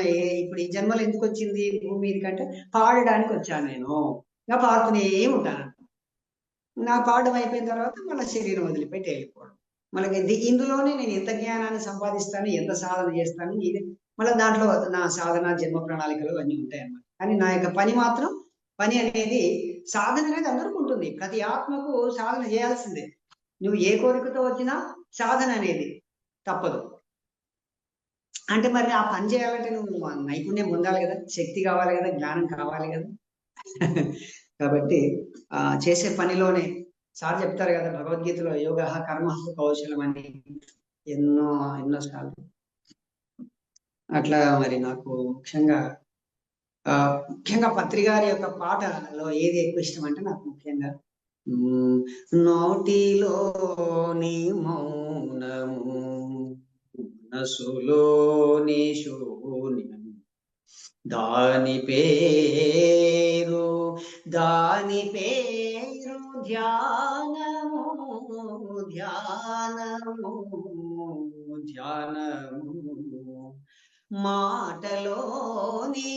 ఇప్పుడు ఈ జన్మలో ఎందుకు వచ్చింది భూమి మీద కంటే పాడడానికి వచ్చాను నేను. నా పాడుతూనే ఉంటాను. నా పాడడం అయిపోయిన తర్వాత మన శరీరం వదిలిపెట్టి వెళ్ళిపోవడం. మనకి ఇందులోనే నేను ఎంత జ్ఞానాన్ని సంపాదిస్తాను, ఎంత సాధన చేస్తాను, ఇది మళ్ళీ దాంట్లో నా సాధన జన్మ ప్రణాళికలు అన్నీ ఉంటాయి అన్నమాట. కానీ నా యొక్క పని అనేది సాధన అనేది అందరికీ ఉంటుంది. ప్రతి ఆత్మకు సాధన చేయాల్సిందే. నువ్వు ఏ కోరికతో వచ్చినా సాధన అనేది తప్పదు. అంటే మరి ఆ పని చేయాలంటే నువ్వు నైపుణ్యం పొందాలి కదా, శక్తి కావాలి కదా, జ్ఞానం కావాలి కదా. కాబట్టి చేసే పనిలోనే సార్ చెప్తారు కదా భగవద్గీతలో, యోగ కర్మ కౌశలం అని ఎన్నో సార్లు. అట్లా మరి నాకు ముఖ్యంగా పత్రిగారి యొక్క పాటలో ఏది ఎక్కువ ఇష్టం అంటే నాకు ముఖ్యంగా నోటిలోని మౌనము, మనసులోని శూన్యం, దాని పేరు ధ్యానము, మాటలోని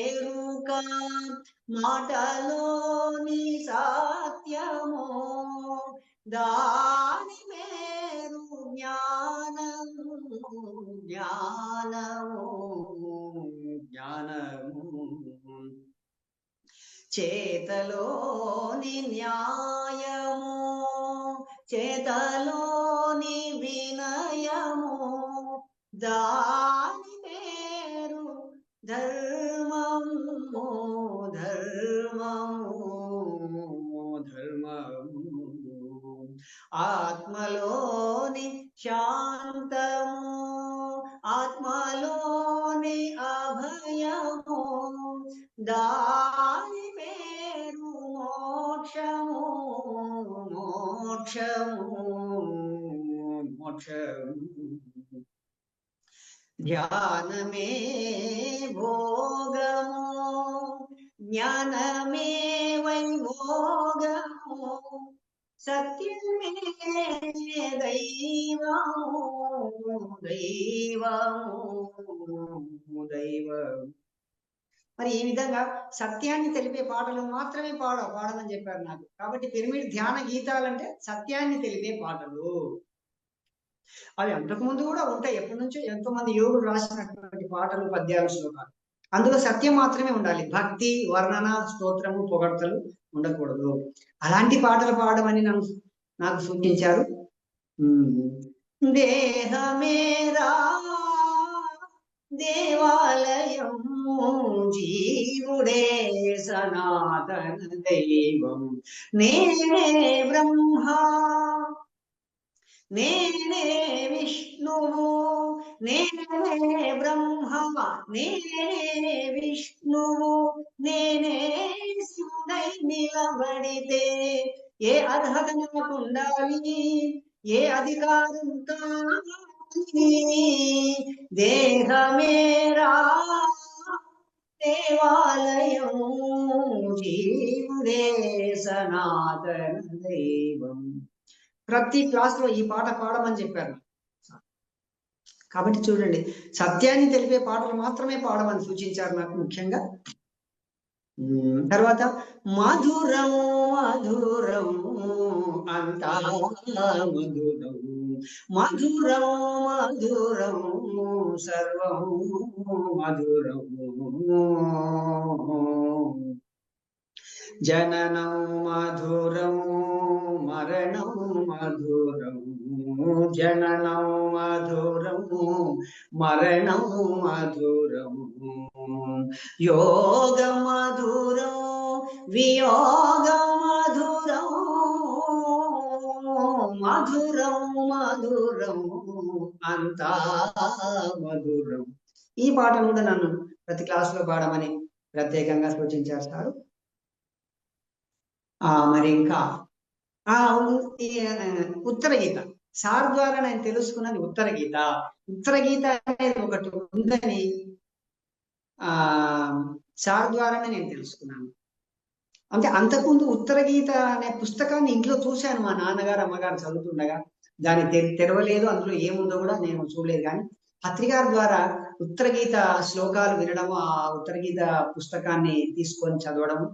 ఎరుక, మాటలోని సత్యము, దాని మేరు జ్ఞానము, చేతలోని న్యాయము, చేతలోని వినయము, దాని పేరు ధర్మము. ఆత్మలోని శాంతము, ఆత్మలోని అభయము, దాని పేరు మోక్షము. ధ్యానమే భోగము, జ్ఞానమే వైభోగము, సత్యమే దైవము. మరి ఈ విధంగా సత్యాన్ని తెలిపే పాటలు మాత్రమే పాడమని చెప్పారు నాకు. కాబట్టి పిరమిడ్ ధ్యాన గీతాలంటే సత్యాన్ని తెలిపే పాటలు. అవి అంతకుముందు కూడా ఉంటాయి, ఎప్పటి నుంచో ఎంతో మంది యోగులు రాసినటువంటి పాటలు, పద్యాలు, శ్లోకాలు. అందులో సత్యం మాత్రమే ఉండాలి. భక్తి, వర్ణన, స్తోత్రము, పొగడ్తలు ఉండకూడదు. అలాంటి పాటలు పాడమని నాకు సూచించారు. దేహమేరా దేవాలయం, జీవుడే సనాతన దైవం, నేనే బ్రహ్మ నేనే విష్ణువు, నేనే బ్రహ్మ నేనే విష్ణువు, నేనే శివుడై నిలబడితే ఏ అర్హత నాకుండాలి, ఏ అధికారం కావాలి. దేహమేరా దేవాలయం, జీవుడే సనాతన దైవం. ప్రతి క్లాస్ లో ఈ పాట పాడమని చెప్పారు. కాబట్టి చూడండి, సత్యాన్ని తెలిపే పాటలు మాత్రమే పాడమని సూచించారు నాకు ముఖ్యంగా. తర్వాత మధురం మధురం అంతా మధురం, మధురం మధురం సర్వం మధురం, జననం మధురం మరణం మధురం, జననం మధురం మరణం మధురం, యోగ మధురం వియోగ మధురం, మధురం మధురం అంతా మధురం. ఈ పాటను కూడా నన్ను ప్రతి క్లాస్ లో పాడమని ప్రత్యేకంగా సూచించారు సార్. మరి ఇంకా ఉత్తర గీత సార్ ద్వారా నేను తెలుసుకున్నది ఉత్తర గీత. ఉత్తర గీత అనేది ఒకటి ఉందని సార్ ద్వారానే నేను తెలుసుకున్నాను. అంటే అంతకుముందు ఉత్తర గీత అనే పుస్తకాన్ని ఇంట్లో చూశాను, మా నాన్నగారు అమ్మగారు చదువుతుండగా. దాన్ని తెరవలేదు, అందులో ఏముందో కూడా నేను చూడలేదు. కానీ పత్రికార ద్వారా ఉత్తర గీత శ్లోకాలు వినడము, ఆ ఉత్తర గీత పుస్తకాన్ని తీసుకొని చదవడము,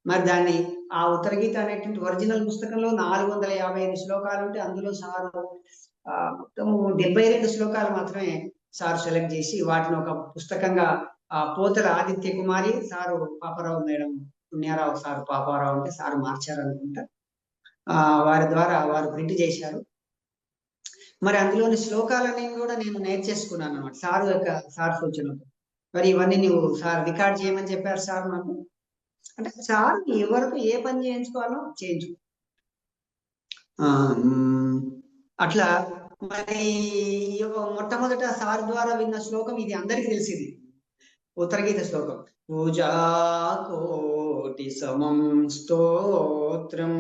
మరి దాన్ని ఆ ఉత్తర గీత అనేటువంటి ఒరిజినల్ పుస్తకంలో 455 శ్లోకాలు ఉంటే అందులో సారు మొత్తం 72 శ్లోకాలు మాత్రమే సార్ సెలెక్ట్ చేసి వాటిని ఒక పుస్తకంగా పోతల Aditya Kumari sir, Paparao madam, Punyarao sir, Paparao అంటే సారు మార్చారు అనుకుంటా, వారి ద్వారా వారు ప్రింట్ చేశారు. మరి అందులోని శ్లోకాలని కూడా నేను నేర్చేసుకున్నాను అన్నమాట సార్ సూచనతో. మరి ఇవన్నీ నువ్వు సార్ రికార్డ్ చేయమని చెప్పారు సార్ నాకు. అంటే సార్ ఎవరికి ఏ పని చేయించుకోవాలో చేయించు. అట్లా మరి మొట్టమొదట సార్ ద్వారా విన్న శ్లోకం ఇది, అందరికీ తెలిసింది, ఉత్తర గీత శ్లోకం. పూజా కోటి సమం స్తోత్రం,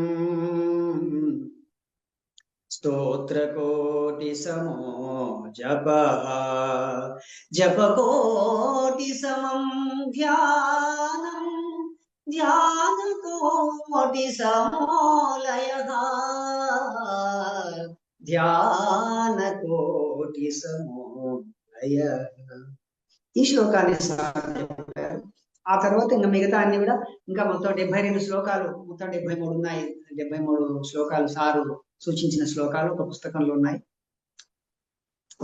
స్తోత్ర కోటి సమో జప, జప కోటి సమం ధ్యానం, ధ్యాన కోటి సమోలయ, ధ్యాన కోటి సమోలయ. ఈ శ్లోకాన్ని చెప్పారు. ఆ తర్వాత ఇంకా మిగతా అన్ని కూడా ఇంకా మొత్తం 72 శ్లోకాలు, మొత్తం 73 ఉన్నాయి. 73 శ్లోకాలు సారు సూచించిన శ్లోకాలు ఒక పుస్తకంలో ఉన్నాయి.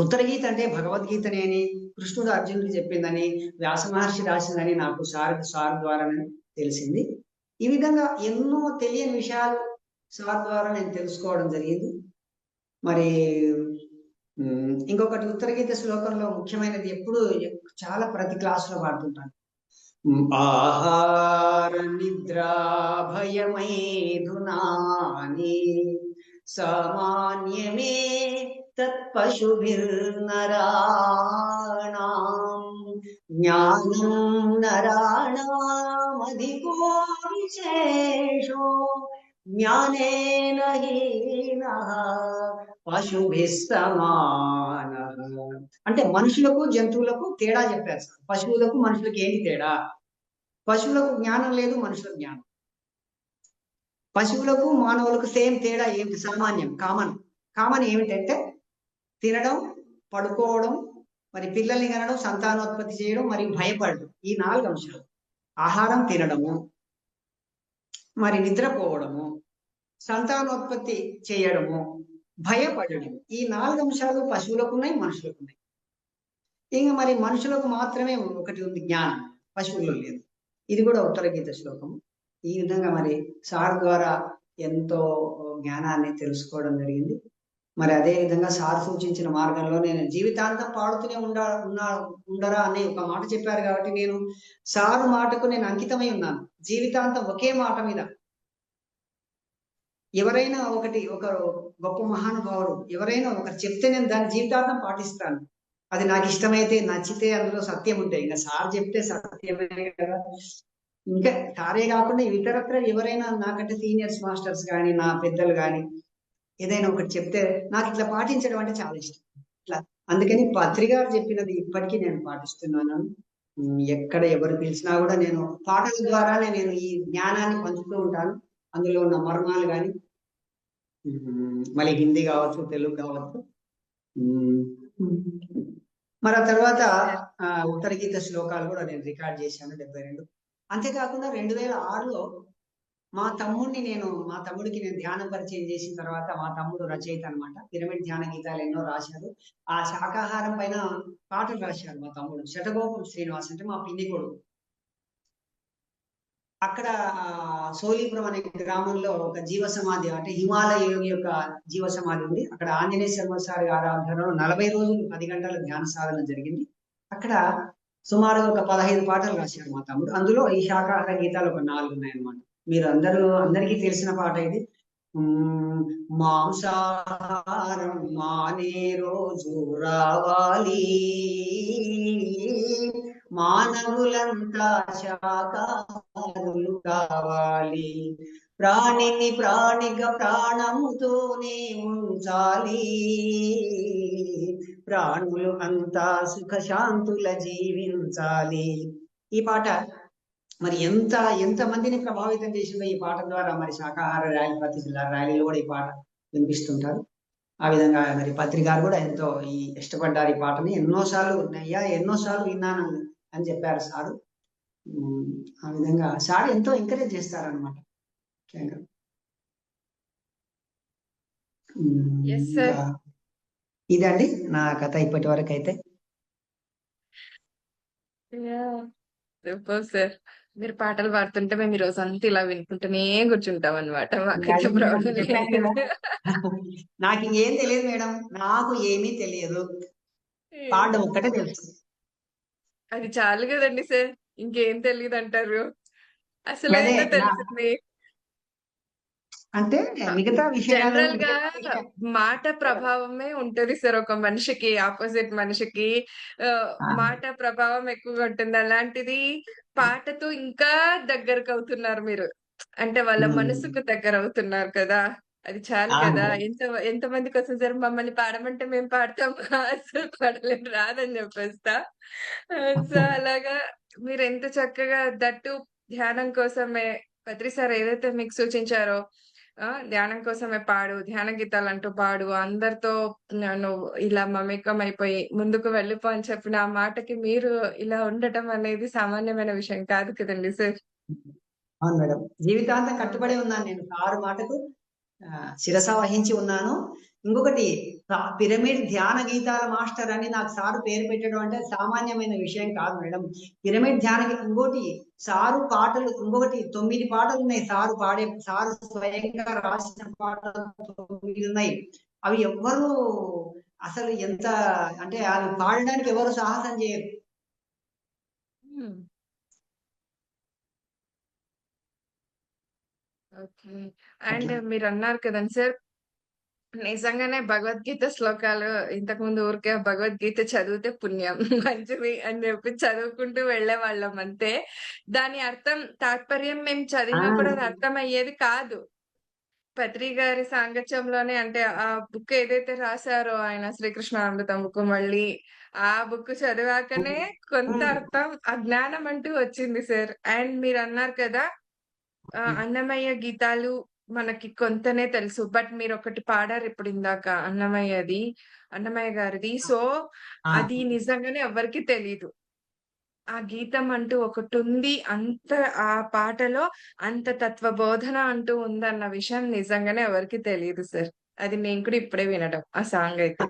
ఉత్తర గీత అంటే భగవద్గీతని అని, కృష్ణుడు అర్జునుడికి చెప్పిందని, వ్యాస మహర్షి రాసిందని నాకు సార్ ద్వారానే తెలిసింది. ఈ విధంగా ఎన్నో తెలియని విషయాలు సార్ ద్వారా నేను తెలుసుకోవడం జరిగింది. మరి ఇంకొకటి, ఉత్తర గీత శ్లోకంలో ముఖ్యమైనది ఎప్పుడు చాలా ప్రతి క్లాసులో పాడుతుంటాను. ఆహార నిద్రా భయమైధునాని సామాన్యమే తత్పశుభిర్నరాణాం, జ్ఞానం నరాణామధికో విశేషో, జ్ఞానేన హీనః పశుభిః సమానః. అంటే మనుషులకు జంతువులకు తేడా చెప్పారు సార్. పశువులకు మనుషులకు ఏంటి తేడా? పశువులకు జ్ఞానం లేదు, మనుషులకు జ్ఞానం. పశువులకు మానవులకు సేమ్ తేడా ఏమిటి? సామాన్యం, కామన్ ఏమిటంటే తినడం, పడుకోవడం, మరి పిల్లల్ని కనడం, సంతానోత్పత్తి చేయడం, మరియు భయపడడం. ఈ 4 అంశాలు. ఆహారం తినడము, మరి నిద్రపోవడము, సంతానోత్పత్తి చేయడము, భయపడడం. ఈ 4 అంశాలు పశువులకు ఉన్నాయి, మనుషులకు ఉన్నాయి. ఇంకా మరి మనుషులకు మాత్రమే ఒకటి ఉంది, జ్ఞానం, పశువుల్లో లేదు. ఇది కూడా ఉత్తర గీత శ్లోకము. ఈ విధంగా మరి సార్ ద్వారా ఎంతో జ్ఞానాన్ని తెలుసుకోవడం జరిగింది. మరి అదే విధంగా సార్ సూచించిన మార్గంలో నేను జీవితాంతం పాడుతూనే ఉండరా అనే ఒక మాట చెప్పారు. కాబట్టి నేను సారు మాటకు నేను అంకితమై ఉన్నాను. జీవితాంతం ఒకే మాట మీద. ఎవరైనా ఒక గొప్ప మహానుభావుడు ఎవరైనా ఒకరు చెప్తే నేను దాని జీవితాంతం పాటిస్తాను. అది నాకు ఇష్టమైతే, నచ్చితే, అందులో సత్యం ఉంటే. ఇంకా సార్ చెప్తే సత్యమే కదా. ఇంకా సారే కాకుండా ఇతరత్ర ఎవరైనా నాకంటే సీనియర్స్ మాస్టర్స్ కానీ, నా పెద్దలు కానీ ఏదైనా ఒకటి చెప్తే నాకు ఇట్లా పాటించడం అంటే చాలా ఇష్టం. ఇట్లా అందుకని పత్రికారు చెప్పినది ఇప్పటికీ నేను పాటిస్తున్నాను. ఎక్కడ ఎవరు పిలిచినా కూడా నేను పాటల ద్వారానే నేను ఈ జ్ఞానాన్ని పంచుతూ ఉంటాను. అందులో ఉన్న మర్మాలు కానీ మళ్ళీ హిందీ కావచ్చు, తెలుగు కావచ్చు. మరి ఆ తర్వాత ఎస్ సార్. ఉత్తర గీత శ్లోకాలు కూడా నేను రికార్డ్ చేశాను 72. అంతేకాకుండా 2006లో మా తమ్ముడికి నేను ధ్యానం పరిచయం చేసిన తర్వాత, మా తమ్ముడు రచయిత అన్నమాట. పిరమిడ్ ధ్యాన గీతాలు ఎన్నో రాశారు. ఆ శాకాహారం పైన పాటలు రాశారు మా తమ్ముడు. శటగోపం శ్రీనివాస్ అంటే మా పిన్ని కొడుకు. అక్కడ సోలీపురం అనే గ్రామంలో ఒక జీవ సమాధి, అంటే హిమాలయ యోగి యొక్క జీవ సమాధి ఉంది. అక్కడ ఆంజనేయ శర్మ సార్ గారి ఆధ్వర్యంలో 40 రోజులు 10 గంటల ధ్యాన సాధన జరిగింది. అక్కడ సుమారుగా ఒక 15 పాటలు రాశారు మా తమ్ముడు. అందులో ఈ శాకాహార గీతాలు ఒక 4 ఉన్నాయన్నమాట. మీరు అందరికీ తెలిసిన పాట ఇది. మాంసాహారం మానే రోజు రావాలి, మానవులంతా శాకాహారులు కావాలి, ప్రాణిగా ప్రాణముతోనే ఉంచాలి, ప్రాణులు అంతా సుఖశాంతుల జీవించాలి. ఈ పాట మరి ఎంత మందిని ప్రభావితం చేసిందో ఈ పాట ద్వారా. మరి శాకాహార ర్యాలీ, ప్రతి జిల్లా ర్యాలీలో కూడా ఈ పాట వినిపిస్తుంటారు. ఆ విధంగా మరి పత్రి గారు కూడా ఎంతో ఇష్టపడ్డారు ఈ పాటని. ఎన్నోసార్లు విన్నాను అని చెప్పారు సారు. ఆ విధంగా సార్ ఎంతో ఎంకరేజ్ చేస్తారనమాట. Yes sir. ఇదండి నా కథ ఇప్పటి వరకు అయితే. Super sir. మీరు పాటలు పాడుతుంటే మేము ఈ రోజు అంతా ఇలా వినుకుంటూనే కూర్చుంటాం అనమాట. మాకైతే ప్రాబ్లం లేదు. నాకు ఇంకేం తెలియదు మేడం, నాకు ఏమీ తెలియదు, పాడడం ఒక్కటే తెలుసు. అది చాలు కదండి సార్, ఇంకేం తెలియదు అంటారు. అసలు ఏంటో తెలిసింది అంటే మిగతా విషయాలు జనరల్ గా మాట ప్రభావమే ఉంటది సార్. ఒక మనిషికి, ఆపోజిట్ మనిషికి మాట ప్రభావం ఎక్కువగా ఉంటుంది. అలాంటిది పాటతో ఇంకా దగ్గరకు అవుతున్నారు మీరు. అంటే వాళ్ళ మనసుకు దగ్గర అవుతున్నారు కదా, అది చాలు కదా. ఎంతమంది కోసం సార్ మమ్మల్ని పాడమంటే మేము పాడతాం, అసలు పాడలేం, రాదని చెప్పేస్తా. సో అలాగా మీరు ఎంత చక్కగా, దట్టు ధ్యానం కోసమే పత్రి సార్ ఏదైతే మీకు సూచించారో, ధ్యానం కోసమే పాడు, ధ్యాన గీతాలు అంటూ పాడు, అందరితో నువ్వు ఇలా మమేకం అయిపోయి ముందుకు వెళ్ళిపో అని చెప్పిన ఆ మాటకి మీరు ఇలా ఉండటం అనేది సామాన్యమైన విషయం కాదు కదండి సార్. అవును మేడం, జీవితాంతం కట్టుబడి ఉన్నాను నేను. 6 మాటకు శిరస వహించి ఉన్నాను. ఇంకొకటి, పిరమిడ్ ధ్యాన గీతాల మాస్టర్ అని నాకు సారు పేరు పెట్టడం అంటే సామాన్యమైన విషయం కాదు మేడం. పిరమిడ్ ఇంకోటి సారు పాటలు, ఇంకొకటి 9 పాటలు ఉన్నాయి సారు స్వయంగా రాసిన పాటలు 9 ఉన్నాయి. అవి ఎవ్వరు అసలు ఎంత అంటే అవి పాడడానికి ఎవరు సాహసం చేయరు. ఓకే. అండ్ మీరు అన్నారు కదండి సార్, నిజంగానే భగవద్గీత శ్లోకాలు ఇంతకుముందు ఊరికే భగవద్గీత చదివితే పుణ్యం మంచిది అని చెప్పి చదువుకుంటూ వెళ్ళేవాళ్ళం అంతే. దాని అర్థం, తాత్పర్యం మేము చదివినప్పుడు అది అర్థం అయ్యేది కాదు. పత్రి గారి సాంగత్యంలోనే, అంటే ఆ బుక్ ఏదైతే రాశారో ఆయన, శ్రీకృష్ణామృతం బుక్, మళ్ళీ ఆ బుక్ చదివాకనే కొంత అర్థం, అజ్ఞానం అంటూ వచ్చింది సార్. అండ్ మీరు అన్నారు కదా, అన్నమయ్య గీతాలు మనకి కొంతనే తెలుసు. బట్ మీరు ఒకటి పాడారు ఇప్పుడు ఇందాక, అన్నమయ్య గారిది. సో అది నిజంగానే ఎవరికి తెలీదు. ఆ గీతం అంటూ ఒకటి ఉంది, ఆ పాటలో అంత తత్వబోధన అంటూ ఉందన్న విషయం నిజంగానే ఎవరికి తెలియదు సార్. అది నేను కూడా ఇప్పుడే వినడం ఆ సాంగ్ అయితే.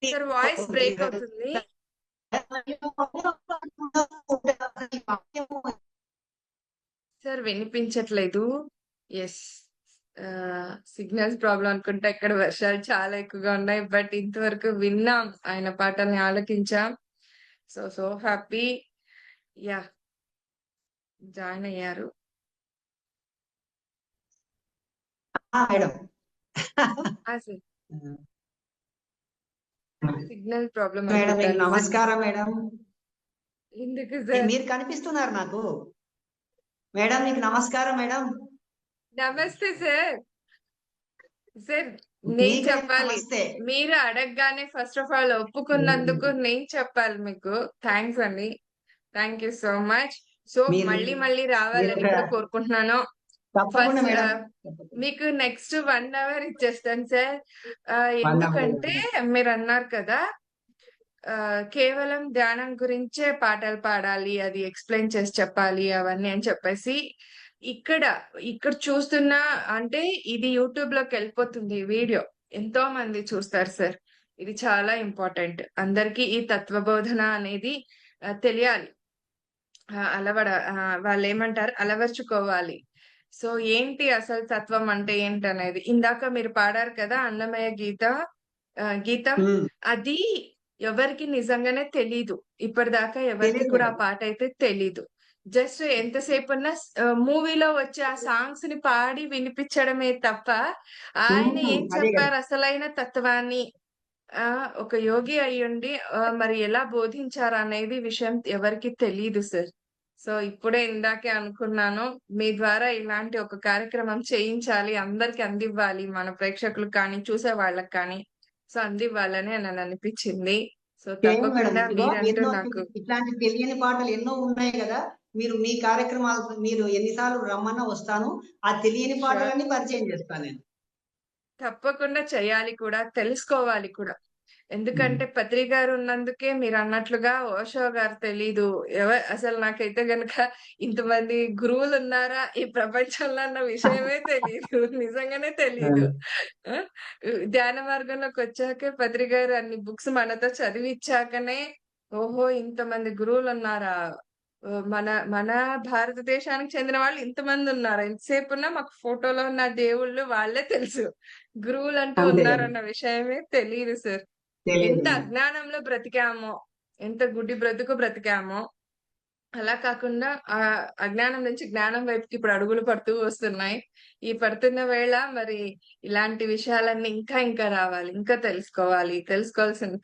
సార్ వాయిస్ బ్రేక్ అవుతుంది సార్, వినిపించట్లేదు. ఎస్, సిగ్నల్స్ ప్రాబ్లం అనుకుంటా. ఇక్కడ వర్షాలు చాలా ఎక్కువగా ఉన్నాయి. బట్ ఇంతవరకు విన్నాం, ఆయన పాటల్ని ఆలకించాం. So happy. యా, జాయిన్ అయ్యారు సిగ్నల్ ప్రాబ్లం. నమస్కారం మేడం. ఎందుకు సార్? మీరు కనిపిస్తున్నారు నాకు మేడం. మీకు నమస్కారం మేడం. నమస్తే సార్. సార్ నేను చెప్పాలి, మీరు అడగగానే ఫస్ట్ ఆఫ్ ఆల్ ఒప్పుకున్నందుకు నేను చెప్పాలి మీకు థ్యాంక్స్ అండి. Thank you so much. So మీరు మళ్ళీ మళ్ళీ రావాలని మీరొక కూడా కోరుకుంటున్నాను. తప్పకుండా ఫస్ట్ మేడం. తప్పకుండా. మీకు నెక్స్ట్ 1 అవర్ ఇచ్చేస్తాను సార్. 1 అవర్. ఎందుకంటే మీరన్నారు కదా! కేవలం ధ్యానం గురించే పాటలు పాడాలి, అది ఎక్స్‌ప్లెయిన్ చేసి చెప్పాలి అవన్నీ అని చెప్పేసి, ఇక్కడ, ఇక్కడ చూస్తున్న అంటే ఇది యూట్యూబ్‌లోకెళ్ళిపోతుంది ఈ వీడియో. ఎంతో మంది చూస్తారు సార్. ఇది చాలా ఇంపార్టెంట్. అందరికీ ఈ తత్వబోధన అనేది తెలియాలి. వాళ్ళేమంటారు అలవర్చుకోవాలి. సో, ఏంటి అసలు తత్వం అంటే ఏంటనేది. ఇందాక మీరు పాడారు కదా! అన్నమయ్య గీతం. హ్మ్. అది ఎవరికీ నిజంగానే తెలీదు. ఇప్పటిదాకా ఎవరికీ తెలీదు కూడా ఆ మేడం. పాటైతే తెలీదు. జస్ట్ ఎంతసేపున్నా మూవీలో వచ్చే ఆ సాంగ్స్‌ని పాడి వినిపిచ్చడమే తప్ప, ఆయన ఏం అదే కదా! చెప్పారు అసలైన తత్వాన్ని ఒక యోగి అయ్యుండి మరి ఎలా బోధించారనేది విషయం ఎవరికీ తెలీదు సార్. సో, ఇప్పుడే ఇందాకే అనుకున్నాను. మీ ద్వారా ఇలాంటి ఒక కార్యక్రమం చేయించాలి. అందరికి అందివ్వాలి. మన ప్రేక్షకులకు కానీ, చూసే వాళ్ళకి కానీ. సో, అందివ్వాలని నన్ననిపిచ్చింది. సో, చేయండి మేడం. తప్పకుండా ఇదిగో మీరంటూ ఎన్నో నాకు ఇట్లాంటి తెలియని పాటలు ఎన్నో ఉన్నాయి గదా! మీరు మీ కార్యక్రమాలకు మీరు ఎన్ని సార్లు రమ్మన్నా వస్తాను. ఆ తెలియని షూర్. పాటలన్నీ పరిచయం చేస్తాను నేను. తప్పకుండా చేయాలి కూడా. తెలుసుకోవాలి కూడా. హ్మ్. ఎందుకంటే పత్రి గారు ఉన్నందుకే మీరన్నట్లుగా ఓషో గారు తెలీదు. అసలు నాకైతే గనక ఇంతమంది గురువులున్నారా ఈ ప్రపంచంలో అన్న విషయమే తెలీదు. నిజంగానే తెలీదు. ఆ! ఆ! ధ్యాన మార్గంలోకొచ్చాకే పత్రి గారు అన్ని బుక్స్ మనతో చదివిచ్చాకనే ఓహో! ఇంతమంది గురువులున్నారా? మన మన భారతదేశానికి చెందిన వాళ్ళు ఇంతమందున్నారా? ఎంతసేపున్నా మాకు ఫోటోలో ఉన్న దేవుళ్ళు వాళ్ళే తెలుసు. గురువులంటూ అంతే కదా! ఉన్నారన్న విషయమే తెలీదు సార్. తెలీదు ఎంత మేడం. అజ్ఞానంలో బ్రతికామో, ఎంత గుడ్డి బ్రతుకు బ్రతికామో, అలా కాకుండా అజ్ఞానం నుంచి జ్ఞానం వైపుకి ఇప్పుడు అడుగులు పడుతూ వస్తున్నాయి. ఈ పడుతున్న వేళ మరి ఇలాంటి విషయాలన్నీ ఇంకా ఇంకా రావాలి. ఇంకా తెలుసుకోవాలి.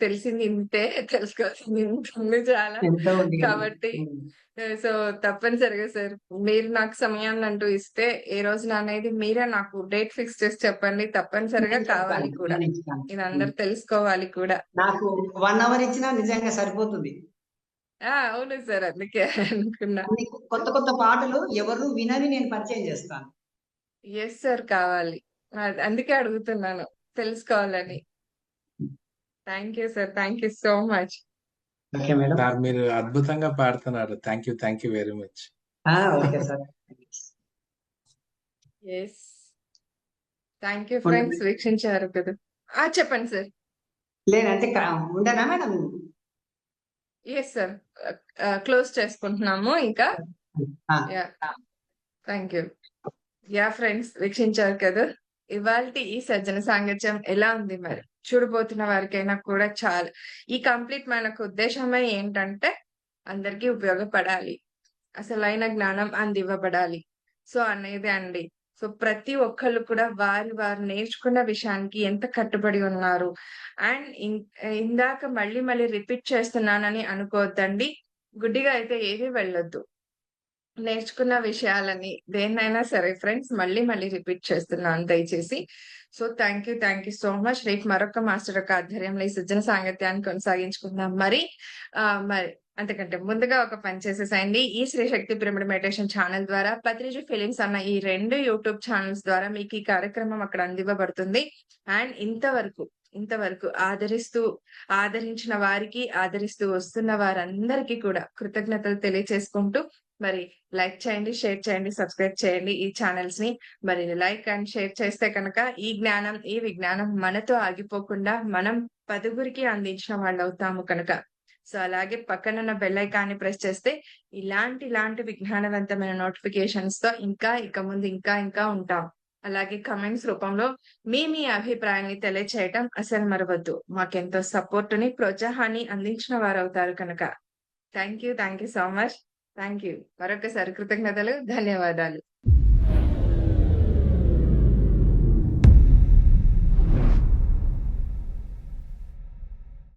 తెలిసింది ఇంతే, తెలుసుకోవాల్సింది ఇంతుంది చాలా. ఎంతో ఉంది కదా! కాబట్టి హ్మ్. సో, తప్పనిసరిగా సార్ మీరు నాకు సమయాన్నంటూ ఇస్తే, ఏ రోజున అనేది మీరే నాకు డేట్ ఫిక్స్ చేసి చెప్పండి. తప్పనిసరిగా నేను చెప్తాను. కావాలి కూడా. నేను ఇస్తాను. ఇది హ్మ్. అందరూ తెలుసుకోవాలి కూడా. నాకు 1 అవర్ ఇచ్చినా నిజంగా సరిపోతుంది. అవును సార్. అందుకే అనుకున్నా. అన్ని కొత్త కొత్త పాటలు ఎవరు వినని నేను పరిచయం చేస్తాను. Yes sir. కావాలి. అందుకే అడుగుతున్నాను. తెలుసుకోవాలని. Thank you sir. Thank you so much. Okay madam. Sir మీరు అద్భుతంగా పాడుతున్నారు. Thank you very much. Okay sir. Yes. Thank you ఉండనా? ఫ్రెండ్స్. వీక్షించారు కదా! చెప్పండి సార్. లేదంటే ఉండనా మేడం? Yes sir. క్లోజ్ చేసుకుంటున్నాము ఇంకా. ఆ! Yeah! Thank you. Yeah! Friends వీక్షించారు కదా! ఇవాల్టి ఈ సజ్జన సాంగత్యం ఎలా ఉంది మరి? చూడబోతున్న వారికైనా కూడా చాలా ఈ కంప్లీట్ మనకు ఉద్దేశమే ఏంటంటే, అందరికీ ఉపయోగపడాలి. అసలైన జ్ఞానం అందివ్వబడాలి. సో, అనేదే అండి. సో, ప్రతి ఒక్కళ్ళు కూడా వారు నేర్చుకున్న విషయానికి ఎంత కట్టుబడి ఉన్నారు. అండ్ ఇందాక మళ్ళీ మళ్ళీ రిపీట్ చేస్తున్నానని అనుకోవద్దండి. గుడ్డిగా అయితే ఏది వెళ్ళొద్దు. నేర్చుకున్న విషయాలని దేన్నైనా సరే ఫ్రెండ్స్ మళ్ళీ మళ్ళీ రిపీట్ చేస్తున్నాను దయచేసి. So, thank you so much. రేపు మరొక మాస్టర్ యొక్క ఆధ్వర్యంలో ఈ సజ్జన సాంగత్యాన్ని కొనసాగించుకుందాం. మరి అంతకంటే ముందుగా ఒక పని చేసేసేయండి. ఈ శ్రీ శక్తి పిరమిడ్ మెడిటేషన్ ఛానెల్ ద్వారా పత్రిజీ ఫీలింగ్స్ అన్న ఈ 2 యూట్యూబ్ ఛానెల్స్ ద్వారా మీకు ఈ కార్యక్రమం అక్కడ అందివ్వబడుతుంది. అండ్ ఇంతవరకు ఆదరించిన వారికి, ఆదరిస్తూ వస్తున్న వారందరికీ కూడా కృతజ్ఞతలు తెలియచేసుకుంటూ మరి లైక్ చేయండి, షేర్ చేయండి, సబ్స్క్రైబ్ చేయండి ఈ ఛానెల్స్‌ని. మరి లైక్ అండ్ షేర్ చేస్తే కనుక ఈ జ్ఞానం, ఈ విజ్ఞానం మనతో ఆగిపోకుండా మనం 10గురికి అందించిన వాళ్ళవుతాము కనుక. సో, అలాగే పక్కనున్న బెల్ ఐకాన్‌ని ప్రెస్ చేస్తే ఇలాంటి విజ్ఞానవంతమైన నోటిఫికేషన్స్‌తో ఇక ముందు ఇంకా ఉంటాం. అలాగే కామెంట్స్ రూపంలో మీ అభిప్రాయాన్ని తెలియచేయటం అసలు మరవద్దు. మాకెంతో సపోర్ట్‌ని, ప్రోత్సాహాన్ని అందించిన వారవుతారు కనుక. Thank you so much. Thank you. మరొకసారి కృతజ్ఞతలు. ధన్యవాదాలు.